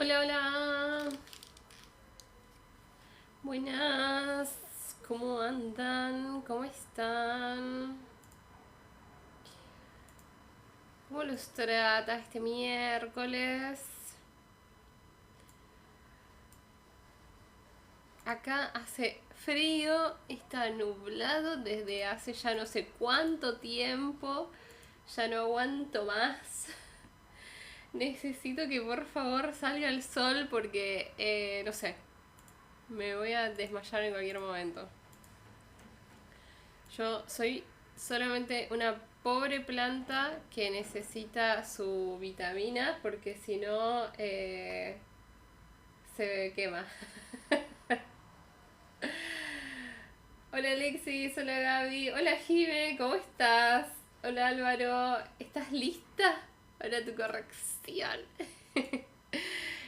Hola, hola. Buenas. ¿Cómo andan? ¿Cómo están? ¿Cómo los trata este miércoles? Acá hace frío, está nublado desde hace ya no sé cuánto tiempo. Ya no aguanto más. Necesito que por favor salga el sol porque, no sé, me voy a desmayar en cualquier momento. Yo soy solamente una pobre planta que necesita su vitamina porque si no se quema. Hola Alexis, hola Gaby, hola Jime, ¿cómo estás? Hola Álvaro, ¿estás lista para tu corrección?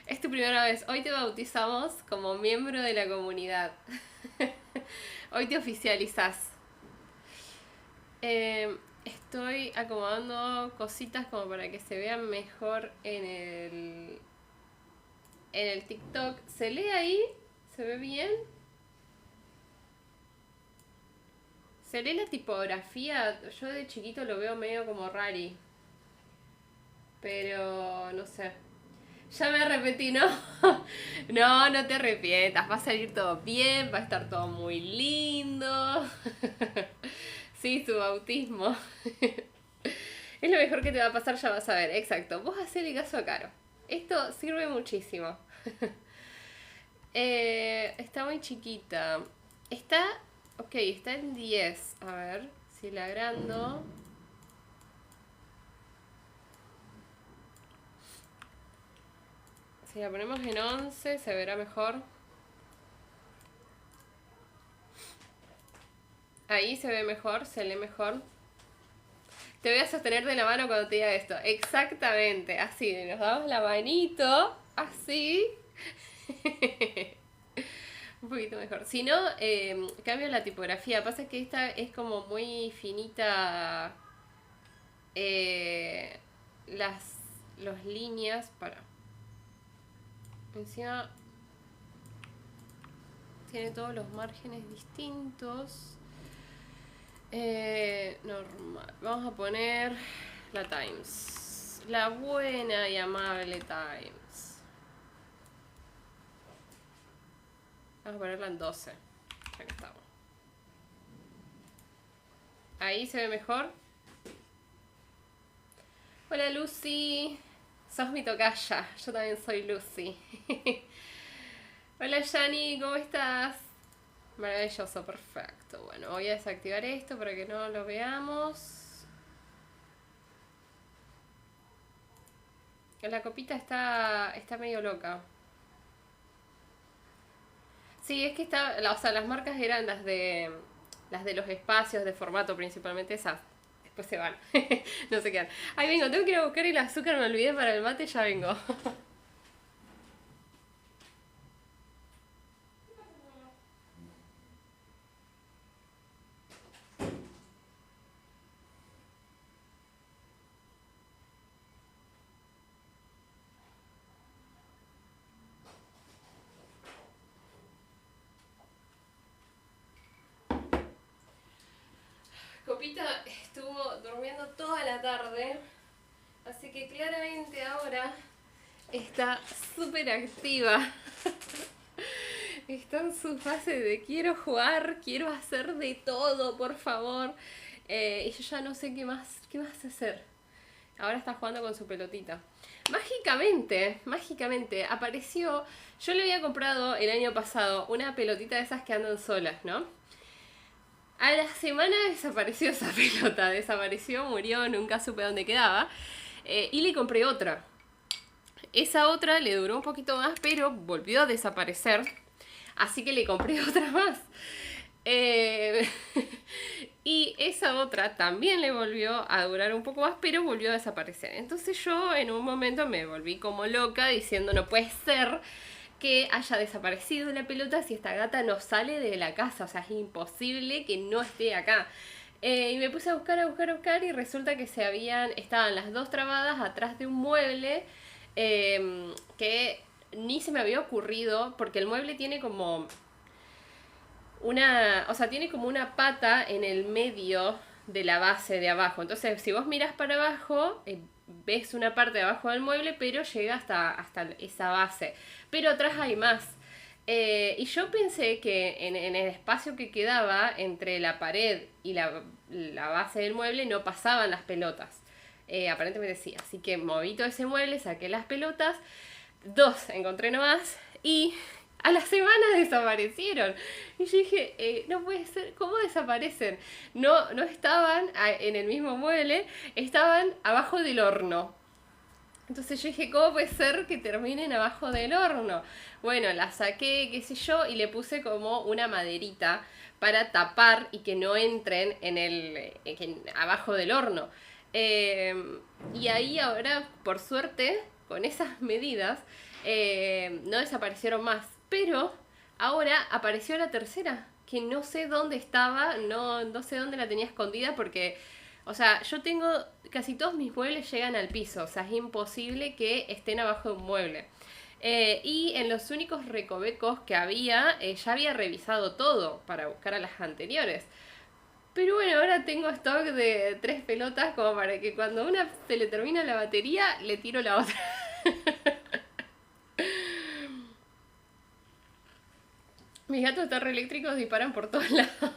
Es tu primera vez, hoy te bautizamos como miembro de la comunidad. Hoy te oficializas. Estoy acomodando cositas como para que se vean mejor en el TikTok. ¿Se lee ahí? ¿Se ve bien? ¿Se lee la tipografía? Yo de chiquito lo veo medio como rari. Pero no sé. Ya me arrepentí, ¿no? No, no te arrepientas. Va a salir todo bien, va a estar todo muy lindo. Sí, su bautismo. Es lo mejor que te va a pasar, ya vas a ver. Exacto. Vos hacele caso a Caro. Esto sirve muchísimo. Está muy chiquita. Está. Ok, está en 10. A ver, si la agrando. Si la ponemos en 11, se verá mejor. Ahí se ve mejor, se lee mejor. Te voy a sostener de la mano cuando te diga esto. Exactamente, así. Nos damos la manito. Así. Un poquito mejor. Si no, cambio la tipografía. Pasa que esta es como muy finita. eh, las líneas para. Encima tiene todos los márgenes distintos. Normal. Vamos a poner la Times. La buena y amable Times. Vamos a ponerla en 12. Ya que estamos. Ahí se ve mejor. Hola Lucy. Sos mi tocaya. Yo también soy Lucy. Hola Yani, ¿cómo estás? Maravilloso, perfecto. Bueno, voy a desactivar esto para que no lo veamos. La copita está medio loca. Sí, es que o sea, las marcas eran las de los espacios de formato principalmente esas. Después se van. No se quedan. Ahí vengo, tengo que ir a buscar el azúcar, me olvidé para el mate, ya vengo. Copita estuvo durmiendo toda la tarde, así que claramente ahora está súper activa. Está en su fase de quiero jugar, quiero hacer de todo, por favor. Y yo ya no sé qué más hacer. Ahora está jugando con su pelotita. Mágicamente apareció. Yo le había comprado el año pasado una pelotita de esas que andan solas, ¿no? A la semana desapareció esa pelota. Desapareció, murió, nunca supe dónde quedaba. Y le compré otra. Esa otra le duró un poquito más, pero volvió a desaparecer. Así que le compré otra más. Eh, y esa otra también le volvió a durar un poco más, pero volvió a desaparecer. Entonces yo en un momento me volví como loca diciendo no puede ser que haya desaparecido la pelota si esta gata no sale de la casa. O sea, es imposible que no esté acá. Y me puse a buscar, y resulta que estaban las dos trabadas atrás de un mueble que ni se me había ocurrido, porque el mueble tiene como tiene como una pata en el medio de la base de abajo. Entonces, si vos miras para abajo, ves una parte de abajo del mueble, pero llega hasta esa base. Pero atrás hay más. Y yo pensé que en el espacio que quedaba entre la pared y la base del mueble no pasaban las pelotas. Aparentemente sí. Así que moví todo ese mueble, saqué las pelotas. 2 encontré nomás y a la semana desaparecieron. Y yo dije, no puede ser, ¿cómo desaparecen? No estaban en el mismo mueble, estaban abajo del horno. Entonces yo dije, ¿cómo puede ser que terminen abajo del horno? Bueno, la saqué, qué sé yo, y le puse como una maderita para tapar y que no entren abajo del horno. Y ahí ahora, por suerte, con esas medidas, no desaparecieron más. Pero ahora apareció la tercera, que no sé dónde estaba, no sé dónde la tenía escondida porque, o sea, yo tengo, casi todos mis muebles llegan al piso, o sea, es imposible que estén abajo de un mueble. Y en los únicos recovecos que había, ya había revisado todo para buscar a las anteriores. Pero bueno, ahora tengo stock de 3 pelotas como para que cuando una se le termina la batería, le tiro la otra. Mis gatos eléctricos disparan por todos lados.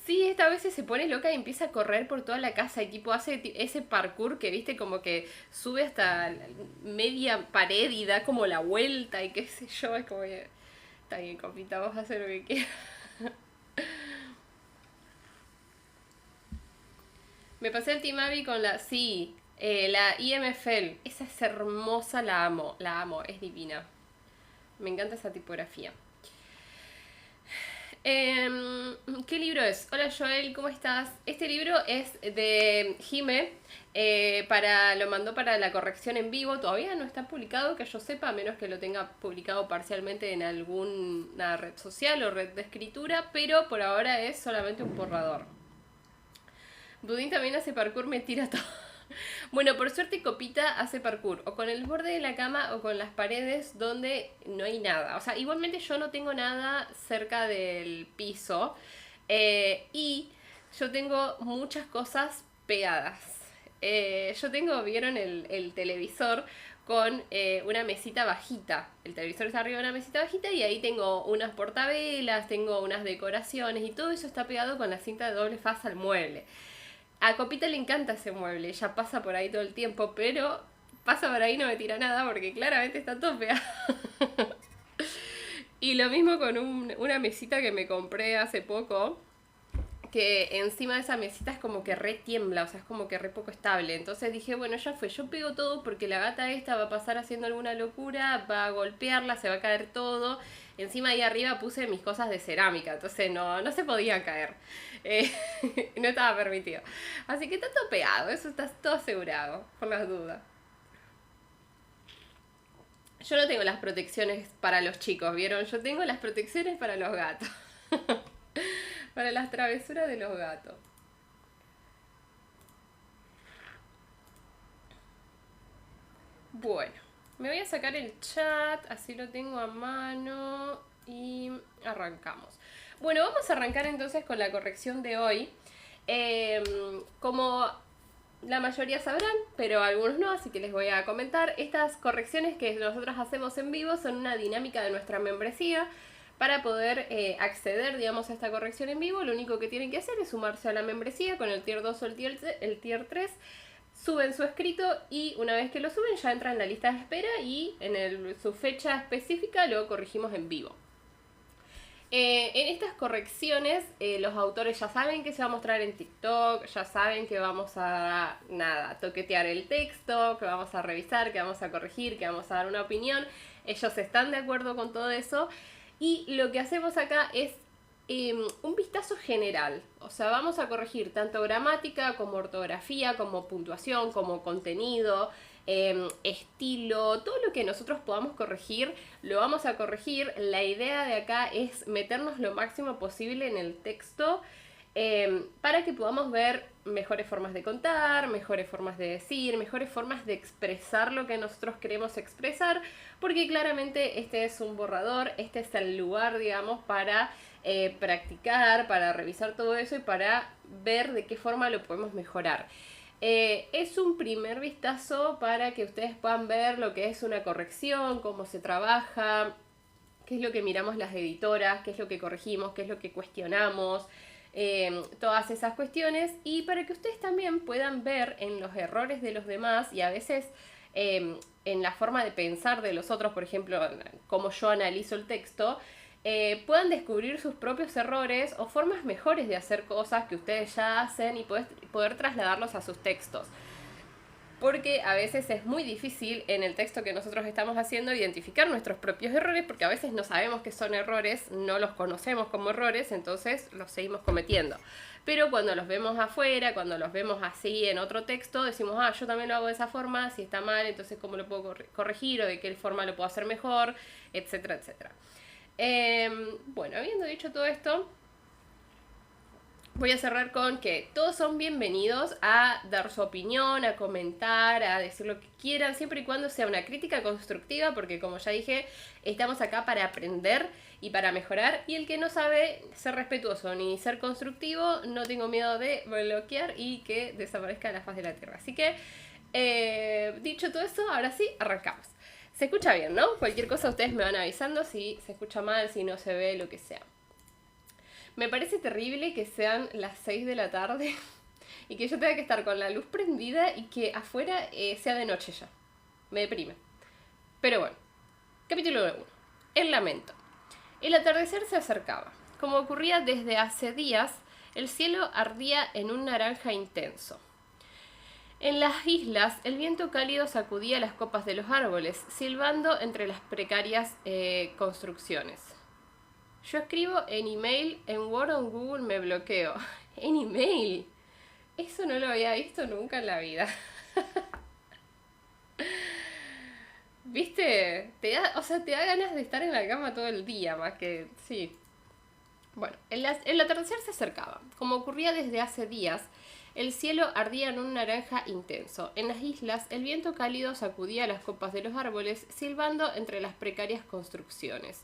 Sí, esta vez se pone loca y empieza a correr por toda la casa y tipo hace ese parkour que viste como que sube hasta media pared y da como la vuelta y qué sé yo, es como que está bien, compita, vos hacer lo que quieras. Me pasé el Timavi con la IMFL. Esa es hermosa, la amo, es divina. Me encanta esa tipografía. ¿Qué libro es? Hola Joel, ¿cómo estás? Este libro es de Jime, lo mandó para la corrección en vivo, todavía no está publicado, que yo sepa, a menos que lo tenga publicado parcialmente en alguna red social o red de escritura, pero por ahora es solamente un borrador. Budín también hace parkour, me tira todo. Bueno, por suerte Copita hace parkour o con el borde de la cama o con las paredes donde no hay nada. O sea, igualmente yo no tengo nada cerca del piso y yo tengo muchas cosas pegadas. ¿Vieron el televisor con una mesita bajita? El televisor está arriba de una mesita bajita y ahí tengo unas portavelas, tengo unas decoraciones y todo eso está pegado con la cinta de doble faz al mueble. A Copita le encanta ese mueble, ella pasa por ahí todo el tiempo, pero pasa por ahí y no me tira nada porque claramente está todo pegado. Y lo mismo con una mesita que me compré hace poco, que encima de esa mesita es como que re tiembla, o sea, es como que re poco estable. Entonces dije, bueno, ya fue, yo pego todo porque la gata esta va a pasar haciendo alguna locura, va a golpearla, se va a caer todo. Encima ahí arriba puse mis cosas de cerámica, entonces no se podía caer. No estaba permitido. Así que está todo pegado, eso está todo asegurado, por las dudas. Yo no tengo las protecciones para los chicos, ¿vieron? Yo tengo las protecciones para los gatos. Para las travesuras de los gatos. Bueno, me voy a sacar el chat, así lo tengo a mano y arrancamos. Bueno, vamos a arrancar entonces con la corrección de hoy. Como la mayoría sabrán, pero algunos no, así que les voy a comentar. Estas correcciones que nosotros hacemos en vivo son una dinámica de nuestra membresía. Para poder acceder, digamos, a esta corrección en vivo, lo único que tienen que hacer es sumarse a la membresía con el tier 2 o el tier 3. Suben su escrito y una vez que lo suben ya entran en la lista de espera y en su fecha específica lo corregimos en vivo. En estas correcciones los autores ya saben que se va a mostrar en TikTok, ya saben que vamos a, toquetear el texto, que vamos a revisar, que vamos a corregir, que vamos a dar una opinión. Ellos están de acuerdo con todo eso y lo que hacemos acá es un vistazo general. O sea, vamos a corregir tanto gramática como ortografía, como puntuación, como contenido, estilo, todo lo que nosotros podamos corregir, lo vamos a corregir. La idea de acá es meternos lo máximo posible en el texto para que podamos ver mejores formas de contar, mejores formas de decir, mejores formas de expresar lo que nosotros queremos expresar, porque claramente este es un borrador, este es el lugar, digamos, para practicar, para revisar todo eso y para ver de qué forma lo podemos mejorar. Es un primer vistazo para que ustedes puedan ver lo que es una corrección, cómo se trabaja, qué es lo que miramos las editoras, qué es lo que corregimos, qué es lo que cuestionamos, todas esas cuestiones, y para que ustedes también puedan ver en los errores de los demás y a veces en la forma de pensar de los otros, por ejemplo, cómo yo analizo el texto, puedan descubrir sus propios errores o formas mejores de hacer cosas que ustedes ya hacen y poder trasladarlos a sus textos. Porque a veces es muy difícil en el texto que nosotros estamos haciendo identificar nuestros propios errores, porque a veces no sabemos que son errores, no los conocemos como errores, entonces los seguimos cometiendo. Pero cuando los vemos afuera, cuando los vemos así en otro texto, decimos, yo también lo hago de esa forma, si está mal, entonces cómo lo puedo corregir o de qué forma lo puedo hacer mejor, etcétera, etcétera. Bueno, habiendo dicho todo esto, voy a cerrar con que todos son bienvenidos a dar su opinión, a comentar, a decir lo que quieran, siempre y cuando sea una crítica constructiva, porque como ya dije, estamos acá para aprender y para mejorar, y el que no sabe ser respetuoso ni ser constructivo, no tengo miedo de bloquear y que desaparezca de la faz de la tierra. Así que, dicho todo eso, ahora sí, arrancamos. Se escucha bien, ¿no? Cualquier cosa ustedes me van avisando si se escucha mal, si no se ve, lo que sea. Me parece terrible que sean las 6 de la tarde y que yo tenga que estar con la luz prendida y que afuera sea de noche ya. Me deprime. Pero bueno, capítulo 1. El lamento. El atardecer se acercaba. Como ocurría desde hace días, el cielo ardía en un naranja intenso. En las islas, el viento cálido sacudía las copas de los árboles, silbando entre las precarias construcciones. Yo escribo en email, en Word o en Google me bloqueo. En email. Eso no lo había visto nunca en la vida. ¿Viste? Te da ganas de estar en la cama todo el día, más que... Sí. Bueno, el atardecer se acercaba. Como ocurría desde hace días, el cielo ardía en un naranja intenso. En las islas, el viento cálido sacudía las copas de los árboles, silbando entre las precarias construcciones.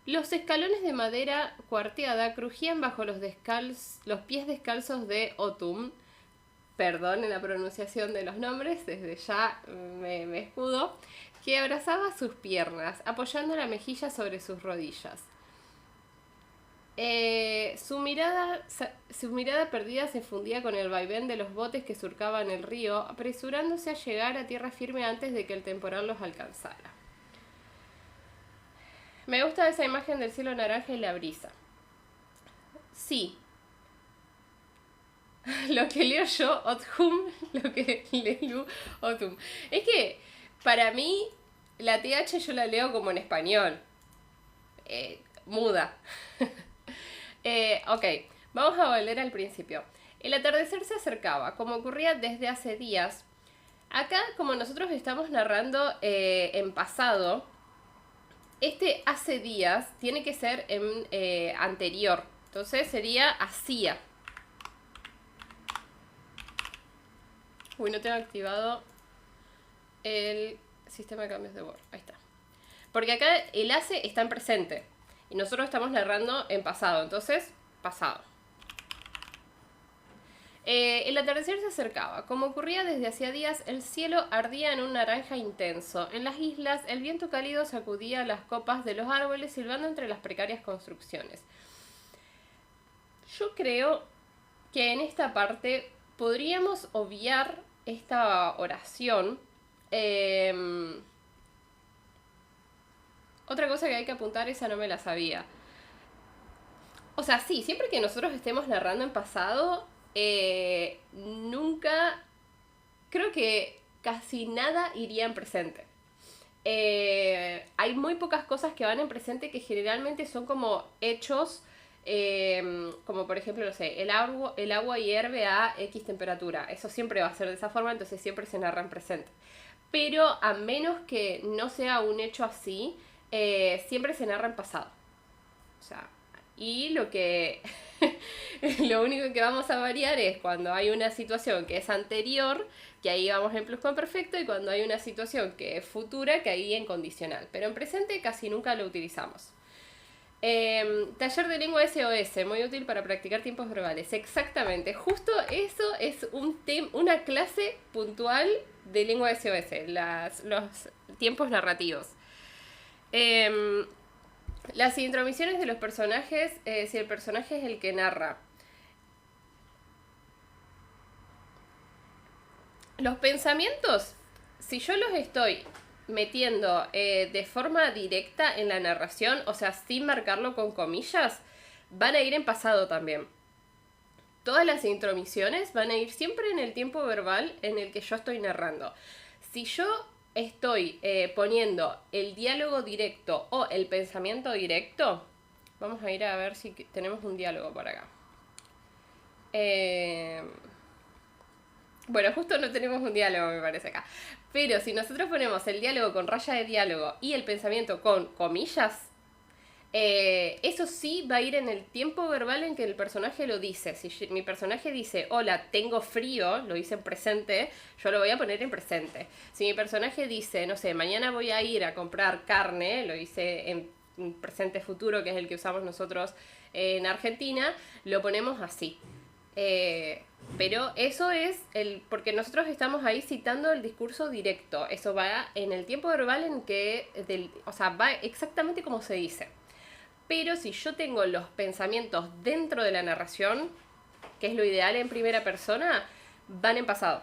Los escalones de madera cuarteada crujían bajo los pies descalzos de Otum. Perdón en la pronunciación de los nombres, desde ya me escudo. Que abrazaba sus piernas, apoyando la mejilla sobre sus rodillas. Su mirada perdida se fundía con el vaivén de los botes que surcaban el río, apresurándose a llegar a tierra firme antes de que el temporal los alcanzara. Me gusta esa imagen del cielo naranja y la brisa. Sí. Lo que leo yo, Othum, lo que leo Othum. Es que, para mí, la TH yo la leo como en español. Muda. Ok, vamos a volver al principio. El atardecer se acercaba, como ocurría desde hace días. Acá, como nosotros estamos narrando en pasado, este hace días tiene que ser en anterior. Entonces sería hacía. Uy, no tengo activado el sistema de cambios de Word. Ahí está. Porque acá el hace está en presente. Y nosotros estamos narrando en pasado. Entonces, pasado. El atardecer se acercaba. Como ocurría desde hacía días, el cielo ardía en un naranja intenso. En las islas, el viento cálido sacudía las copas de los árboles, silbando entre las precarias construcciones. Yo creo que en esta parte podríamos obviar esta oración. Otra cosa que hay que apuntar, esa no me la sabía. O sea, sí, siempre que nosotros estemos narrando en pasado, nunca, creo que casi nada iría en presente. Hay muy pocas cosas que van en presente que generalmente son como hechos, como por ejemplo, no sé, el agua hierve a X temperatura. Eso siempre va a ser de esa forma, entonces siempre se narra en presente. Pero a menos que no sea un hecho así, siempre se narra en pasado. O sea, Y lo que lo único que vamos a variar es cuando hay una situación que es anterior, que ahí vamos en pluscuamperfecto, y cuando hay una situación que es futura, que ahí en condicional. Pero en presente casi nunca lo utilizamos. Taller de lengua SOS, muy útil para practicar tiempos verbales. Exactamente, justo eso es una clase puntual de lengua SOS, los tiempos narrativos. Las intromisiones de los personajes, si el personaje es el que narra. Los pensamientos, si yo los estoy metiendo de forma directa en la narración, o sea, sin marcarlo con comillas, van a ir en pasado también. Todas las intromisiones van a ir siempre en el tiempo verbal en el que yo estoy narrando. Si yo estoy poniendo el diálogo directo o el pensamiento directo, vamos a ir a ver si tenemos un diálogo por acá. Bueno, justo no tenemos un diálogo, me parece acá. Pero si nosotros ponemos el diálogo con raya de diálogo y el pensamiento con comillas, eso sí va a ir en el tiempo verbal en que el personaje lo dice. Si mi personaje dice, hola, tengo frío, lo dice en presente, yo lo voy a poner en presente. Si mi personaje dice, no sé, mañana voy a ir a comprar carne, lo dice en presente futuro, que es el que usamos nosotros en Argentina, lo ponemos así. Pero eso es porque nosotros estamos ahí citando el discurso directo. Eso va en el tiempo verbal en que, o sea, va exactamente como se dice. Pero si yo tengo los pensamientos dentro de la narración, que es lo ideal en primera persona, van en pasado.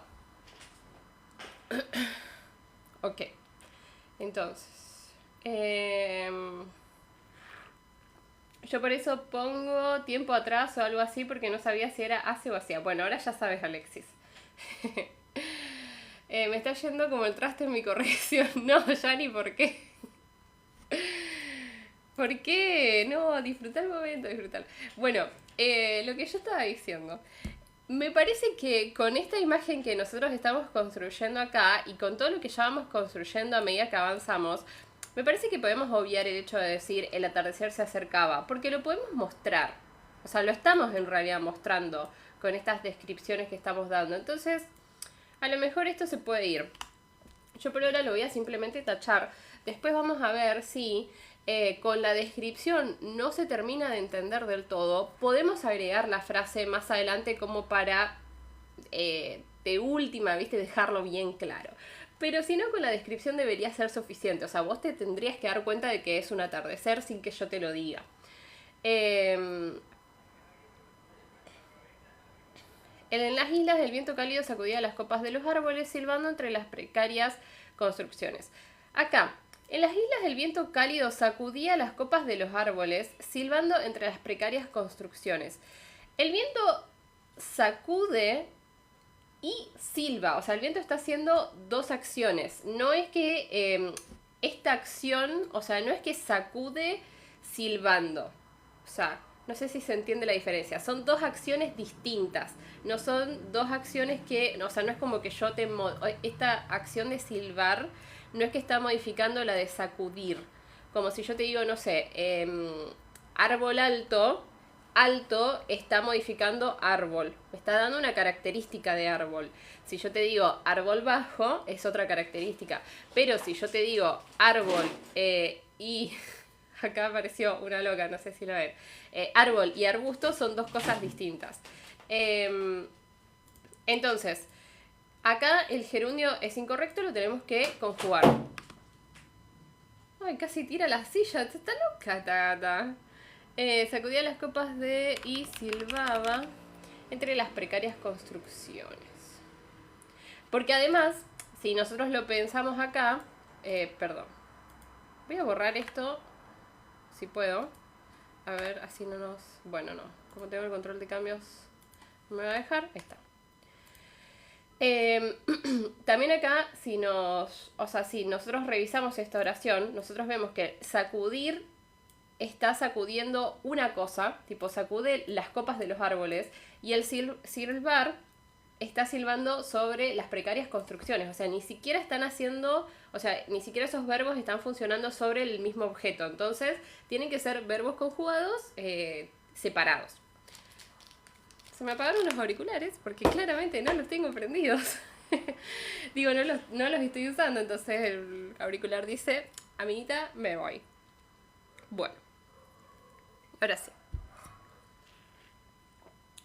Ok. Entonces. Yo por eso pongo tiempo atrás o algo así porque no sabía si era hace o hacía. Bueno, ahora ya sabes, Alexis. Me está yendo como el traste en mi corrección. No, ya ni por qué. ¿Por qué? No, disfrutar el momento, disfrutar. Bueno, lo que yo estaba diciendo. Me parece que con esta imagen que nosotros estamos construyendo acá y con todo lo que ya vamos construyendo a medida que avanzamos, me parece que podemos obviar el hecho de decir el atardecer se acercaba, porque lo podemos mostrar. O sea, lo estamos en realidad mostrando con estas descripciones que estamos dando. Entonces, a lo mejor esto se puede ir. Yo por ahora lo voy a simplemente tachar. Después vamos a ver si con la descripción no se termina de entender del todo. Podemos agregar la frase más adelante como para, de última, ¿viste? Dejarlo bien claro. Pero si no, con la descripción debería ser suficiente. O sea, vos te tendrías que dar cuenta de que es un atardecer sin que yo te lo diga. En las islas el viento cálido sacudía las copas de los árboles, silbando entre las precarias construcciones. Acá, en las islas el viento cálido sacudía las copas de los árboles, silbando entre las precarias construcciones. El viento sacude y silba, o sea, el viento está haciendo dos acciones. No es que esta acción, o sea, no es que sacude silbando. O sea, no sé si se entiende la diferencia. Son dos acciones distintas. No son dos acciones que, o sea, no es como que yo esta acción de silbar no es que está modificando la de sacudir. Como si yo te digo, no sé, árbol alto. Alto está modificando árbol, me está dando una característica de árbol. Si yo te digo árbol bajo, es otra característica. Pero si yo te digo árbol y... Acá apareció una loca, no sé si lo ven. Árbol y arbusto son dos cosas distintas. Entonces, acá el gerundio es incorrecto, lo tenemos que conjugar. Ay, casi tira la silla, está loca esta gata. Sacudía las copas y silbaba entre las precarias construcciones. Porque además, si nosotros lo pensamos acá, perdón, voy a borrar esto, si puedo. A ver, así no nos... Bueno, no, como tengo el control de cambios, me va a dejar. Ahí está. También acá, si nosotros revisamos esta oración, nosotros vemos que sacudir está sacudiendo una cosa, tipo sacude las copas de los árboles, y el silbar está silbando sobre las precarias construcciones. O sea, ni siquiera están haciendo, o sea, ni siquiera esos verbos están funcionando sobre el mismo objeto. Entonces, tienen que ser verbos conjugados separados. Se me apagaron los auriculares porque claramente no los tengo prendidos. Digo, no los estoy usando, entonces el auricular dice, amiguita, me voy. Bueno, ahora sí.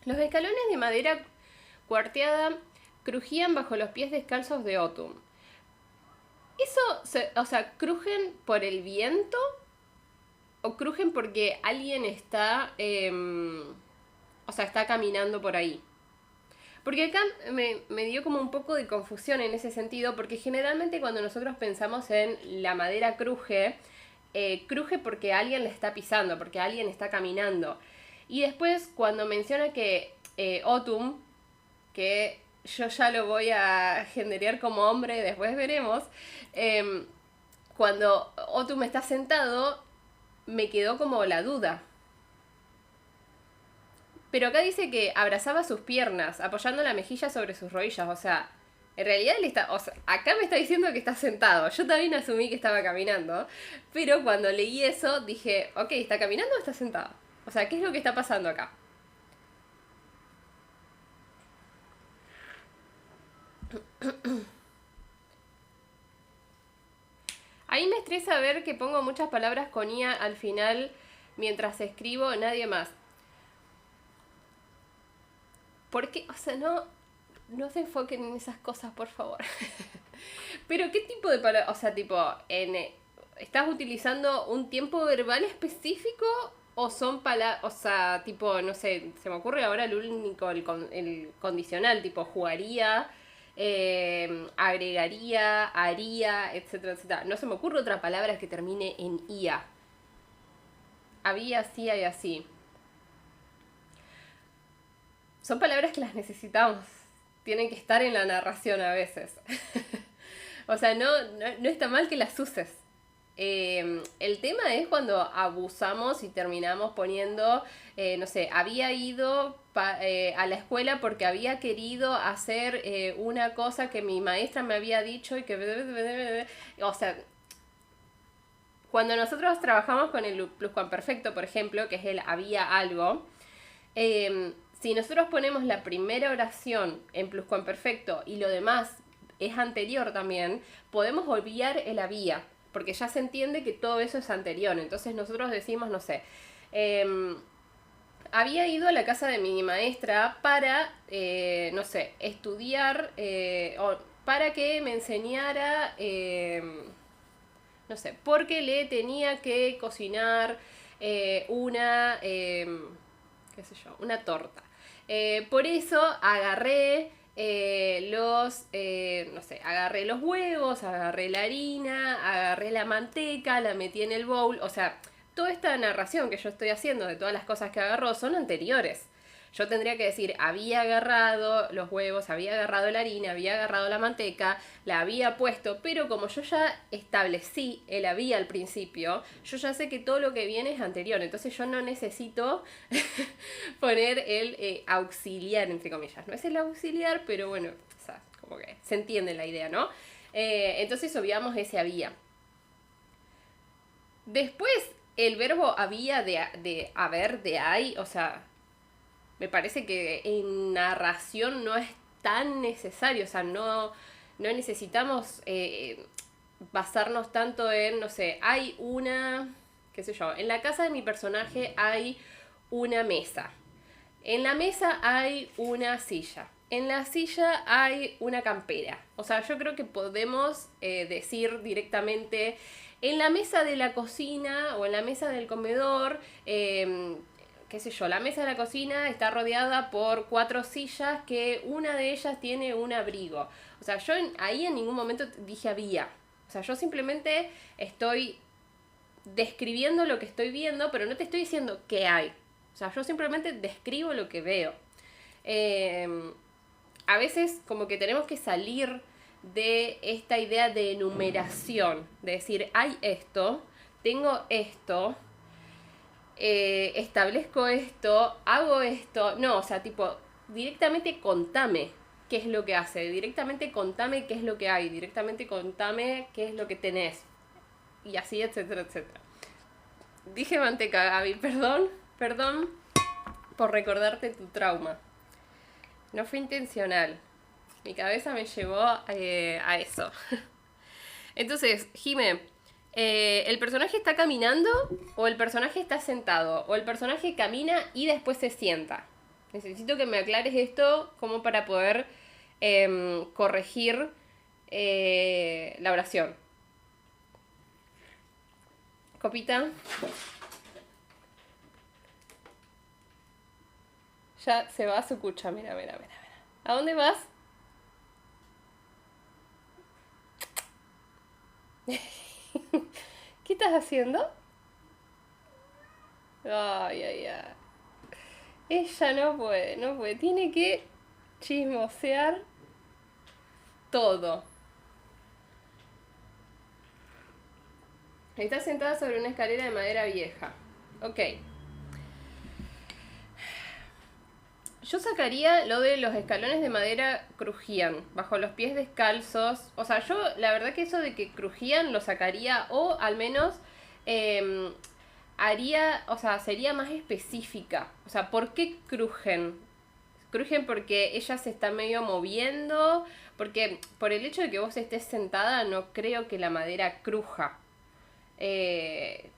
Los escalones de madera cuarteada crujían bajo los pies descalzos de Autumn. Eso, o sea, ¿crujen por el viento? ¿O crujen porque alguien está, o sea, está caminando por ahí? Porque acá me dio como un poco de confusión en ese sentido, porque generalmente cuando nosotros pensamos en la madera cruje, cruje porque alguien la está pisando, porque alguien está caminando. Y después cuando menciona que Autumn, que yo ya lo voy a generar como hombre, después veremos, cuando Autumn está sentado, me quedó como la duda. Pero acá dice que abrazaba sus piernas, apoyando la mejilla sobre sus rodillas. O sea, en realidad él está... O sea, acá me está diciendo que está sentado. Yo también asumí que estaba caminando. Pero cuando leí eso, dije, ok, ¿está caminando o está sentado? O sea, ¿qué es lo que está pasando acá? Ahí me estresa ver que pongo muchas palabras con IA al final mientras escribo, nadie más. ¿Por qué? O sea, no se enfoquen en esas cosas, por favor. Pero ¿qué tipo de palabras? O sea, tipo, ¿estás utilizando un tiempo verbal específico? ¿O son palabras, o sea, tipo, no sé, se me ocurre ahora el único, el condicional, tipo, jugaría, agregaría, haría, etcétera, etcétera. No se me ocurre otra palabra que termine en ia. Había, hacía y así. Son palabras que las necesitamos. Tienen que estar en la narración a veces. O sea, no está mal que las uses. El tema es cuando abusamos y terminamos poniendo, no sé, había ido a la escuela porque había querido hacer una cosa que mi maestra me había dicho y que... O sea, cuando nosotros trabajamos con el pluscuamperfecto, por ejemplo, que es el había algo, si nosotros ponemos la primera oración en pluscuamperfecto y lo demás es anterior también, podemos obviar el había, porque ya se entiende que todo eso es anterior. Entonces nosotros decimos, no sé, había ido a la casa de mi maestra para, no sé, estudiar, o para que me enseñara, no sé, porque le tenía que cocinar una, qué sé yo, una torta. Por eso agarré no sé, agarré los huevos, agarré la harina, agarré la manteca, la metí en el bowl. O sea, toda esta narración que yo estoy haciendo de todas las cosas que agarró son anteriores. Yo tendría que decir, había agarrado los huevos, había agarrado la harina, había agarrado la manteca, la había puesto, pero como yo ya establecí el había al principio, yo ya sé que todo lo que viene es anterior, entonces yo no necesito poner el auxiliar, entre comillas. No es el auxiliar, pero bueno, o sea, como que se entiende la idea, ¿no? Entonces obviamos ese había. Después, el verbo había de haber, de hay, o sea... Me parece que en narración no es tan necesario, o sea, no necesitamos basarnos tanto en, no sé, hay una, qué sé yo, en la casa de mi personaje hay una mesa. En la mesa hay una silla. En la silla hay una campera. O sea, yo creo que podemos decir directamente en la mesa de la cocina o en la mesa del comedor, qué sé yo, la mesa de la cocina está rodeada por 4 sillas que una de ellas tiene un abrigo. O sea, yo ahí en ningún momento dije había. O sea, yo simplemente estoy describiendo lo que estoy viendo, pero no te estoy diciendo qué hay. O sea, yo simplemente describo lo que veo. A veces como que tenemos que salir de esta idea de enumeración, de decir, hay esto, tengo esto, establezco esto, hago esto. No, o sea, tipo, directamente contame qué es lo que hace. Directamente contame qué es lo que hay. Directamente contame qué es lo que tenés. Y así, etcétera, etcétera. Dije manteca, Gaby. Perdón por recordarte tu trauma. No fue intencional. Mi cabeza me llevó a eso. Entonces, Jime, ¿el personaje está caminando o el personaje está sentado? ¿O el personaje camina y después se sienta? Necesito que me aclares esto como para poder corregir la oración. Copita. Ya se va a su cucha, mira. ¿A dónde vas? ¿Qué estás haciendo? Ay. Ella no puede. Tiene que chismosear todo. Está sentada sobre una escalera de madera vieja. Ok. Yo sacaría lo de los escalones de madera crujían, bajo los pies descalzos. O sea, yo la verdad que eso de que crujían lo sacaría o al menos haría, o sea, sería más específica. O sea, ¿por qué crujen? Crujen porque ella se está medio moviendo, porque por el hecho de que vos estés sentada no creo que la madera cruja.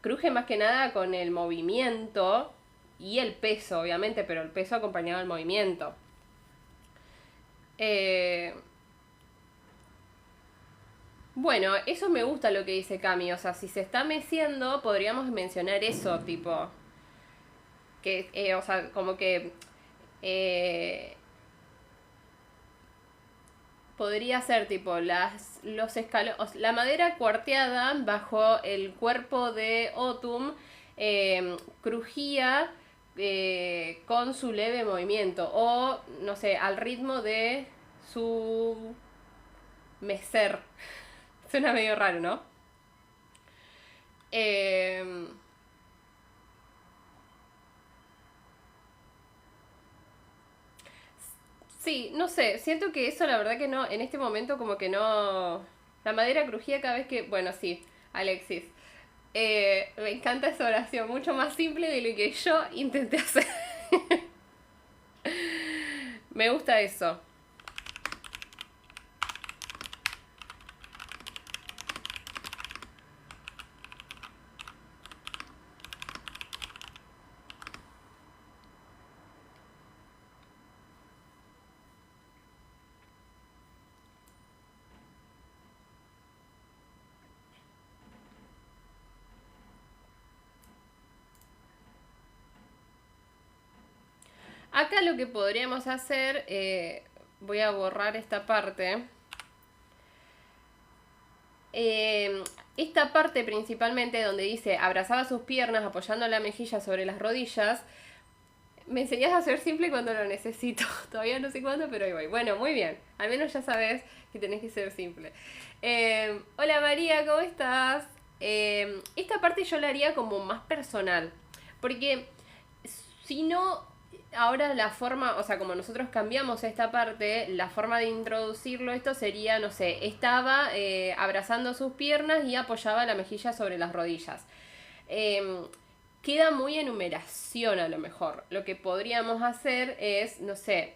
Cruje más que nada con el movimiento y el peso, obviamente, pero el peso acompañado del movimiento. Bueno, eso me gusta lo que dice Cami, o sea, si se está meciendo, podríamos mencionar eso, tipo, que, o sea, como que podría ser tipo los escalones, la madera cuarteada bajo el cuerpo de Autumn crujía con su leve movimiento o, no sé, al ritmo de su mecer. Suena medio raro, ¿no? Eh, sí, no sé, siento que eso la verdad que no, en este momento como que no... La madera crujía cada vez que... Bueno, sí, Alexis. Me encanta esa oración, mucho más simple de lo que yo intenté hacer. Me gusta eso. Acá lo que podríamos hacer, voy a borrar esta parte. Esta parte principalmente donde dice abrazaba sus piernas apoyando la mejilla sobre las rodillas. Me enseñás a ser simple cuando lo necesito. Todavía no sé cuándo, pero ahí voy. Bueno, muy bien. Al menos ya sabes que tenés que ser simple. Hola María, ¿cómo estás? Esta parte yo la haría como más personal. Porque si no, ahora la forma, o sea, como nosotros cambiamos esta parte, la forma de introducirlo esto sería, no sé, estaba abrazando sus piernas y apoyaba la mejilla sobre las rodillas. Queda muy enumeración a lo mejor. Lo que podríamos hacer es, no sé,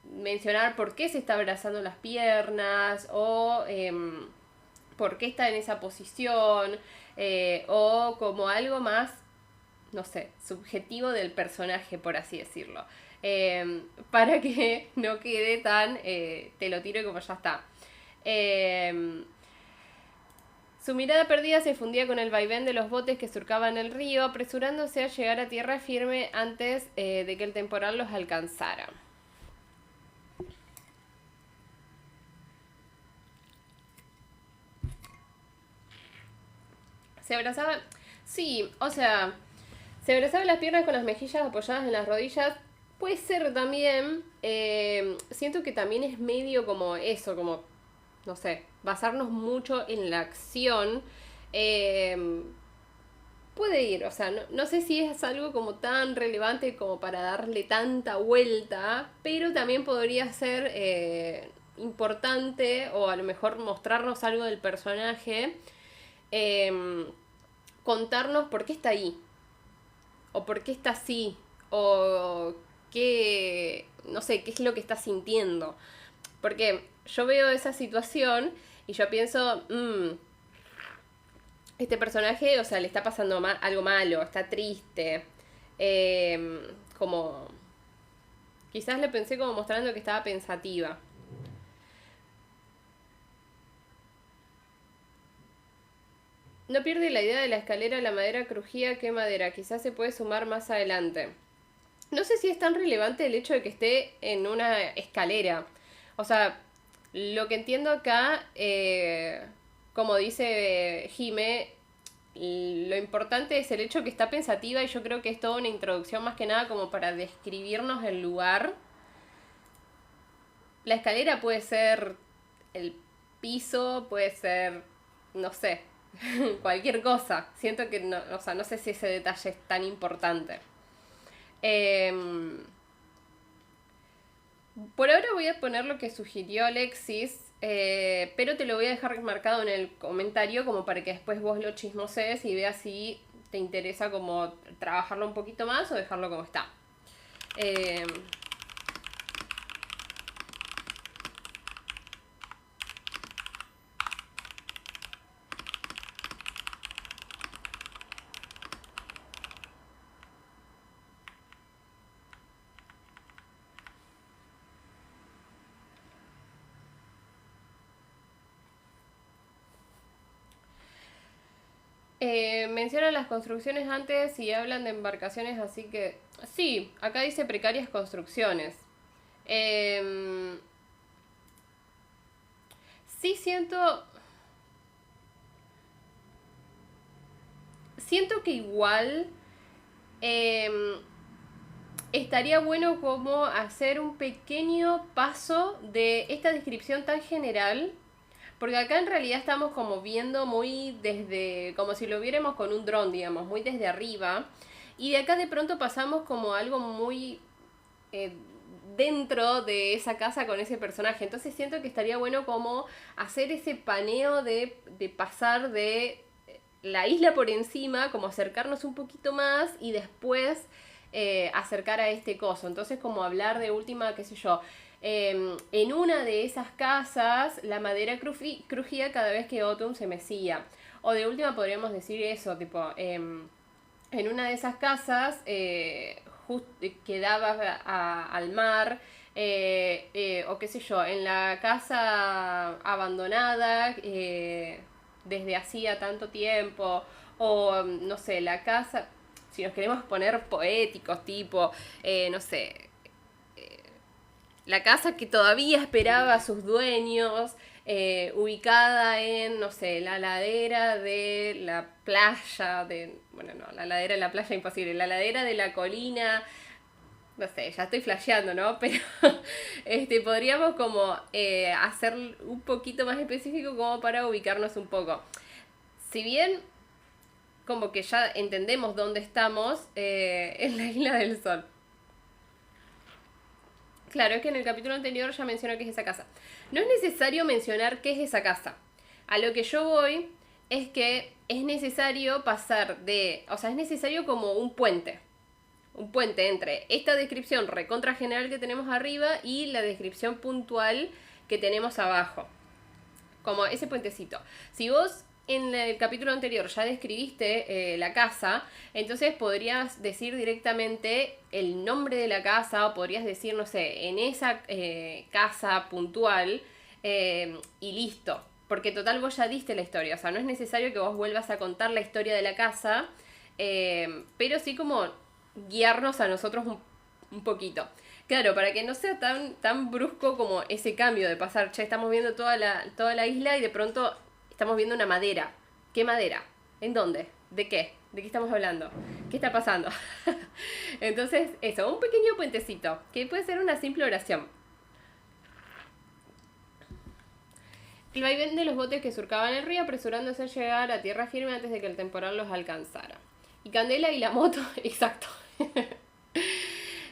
mencionar por qué se está abrazando las piernas o por qué está en esa posición o como algo más, no sé, subjetivo del personaje, por así decirlo. Para que no quede tan, te lo tiro y como ya está. Su mirada perdida se fundía con el vaivén de los botes que surcaban el río, apresurándose a llegar a tierra firme antes de que el temporal los alcanzara. Se abrazaba... Sí, o sea, se abrazaba las piernas con las mejillas apoyadas en las rodillas. Puede ser también... siento que también es medio como eso, como... No sé, basarnos mucho en la acción. puede ir, o sea, no sé si es algo como tan relevante como para darle tanta vuelta, pero también podría ser importante o a lo mejor mostrarnos algo del personaje, eh, contarnos por qué está ahí, o por qué está así, o qué, no sé, qué es lo que está sintiendo. Porque yo veo esa situación y yo pienso, este personaje, o sea, le está pasando algo malo, está triste. Como. Quizás le pensé como mostrando que estaba pensativa. No pierde la idea de la escalera, la madera crujía, qué madera. Quizás se puede sumar más adelante. No sé si es tan relevante el hecho de que esté en una escalera. O sea, lo que entiendo acá, como dice Jime, lo importante es el hecho que está pensativa y yo creo que es toda una introducción más que nada como para describirnos el lugar. La escalera puede ser el piso, puede ser, no sé, cualquier cosa. Siento que no, o sea, no sé si ese detalle es tan importante. Por ahora voy a poner lo que sugirió Alexis, pero te lo voy a dejar marcado en el comentario como para que después vos lo chismoses y veas si te interesa como trabajarlo un poquito más o dejarlo como está. Eh, mencionan las construcciones antes y hablan de embarcaciones, así que sí, acá dice precarias construcciones. Eh, sí siento que igual eh, estaría bueno como hacer un pequeño paso de esta descripción tan general, porque acá en realidad estamos como viendo muy desde, como si lo viéramos con un dron, digamos, muy desde arriba, y de acá de pronto pasamos como algo muy eh, dentro de esa casa con ese personaje. Entonces siento que estaría bueno como hacer ese paneo de pasar de la isla por encima, como acercarnos un poquito más y después acercar a este coso. Entonces como hablar de última, qué sé yo, en una de esas casas la madera crujía cada vez que Autumn se mecía. O de última podríamos decir eso, tipo, en una de esas casas que daba al mar, o qué sé yo, en la casa abandonada desde hacía tanto tiempo, o no sé, la casa, si nos queremos poner poéticos, tipo, no sé, la casa que todavía esperaba a sus dueños, ubicada en, no sé, la ladera de la playa, bueno, no, la ladera de la playa imposible, la ladera de la colina, no sé, ya estoy flasheando, ¿no? Pero podríamos como hacer un poquito más específico como para ubicarnos un poco. Si bien como que ya entendemos dónde estamos, en la isla del sol. Claro, es que en el capítulo anterior ya mencionó qué es esa casa. No es necesario mencionar qué es esa casa. A lo que yo voy es que es necesario pasar de... O sea, es necesario como un puente. Un puente entre esta descripción recontra general que tenemos arriba y la descripción puntual que tenemos abajo. Como ese puentecito. Si vos en el capítulo anterior ya describiste la casa, entonces podrías decir directamente el nombre de la casa o podrías decir, no sé, en esa casa puntual y listo. Porque total vos ya diste la historia, o sea, no es necesario que vos vuelvas a contar la historia de la casa, pero sí como guiarnos a nosotros un poquito. Claro, para que no sea tan brusco como ese cambio de pasar, che, estamos viendo toda la isla y de pronto estamos viendo una madera. ¿Qué madera? ¿En dónde? ¿De qué? ¿De qué estamos hablando? ¿Qué está pasando? Entonces, eso, un pequeño puentecito, que puede ser una simple oración. El vaivén de los botes que surcaban el río apresurándose a llegar a tierra firme antes de que el temporal los alcanzara. Y Candela y la moto, exacto.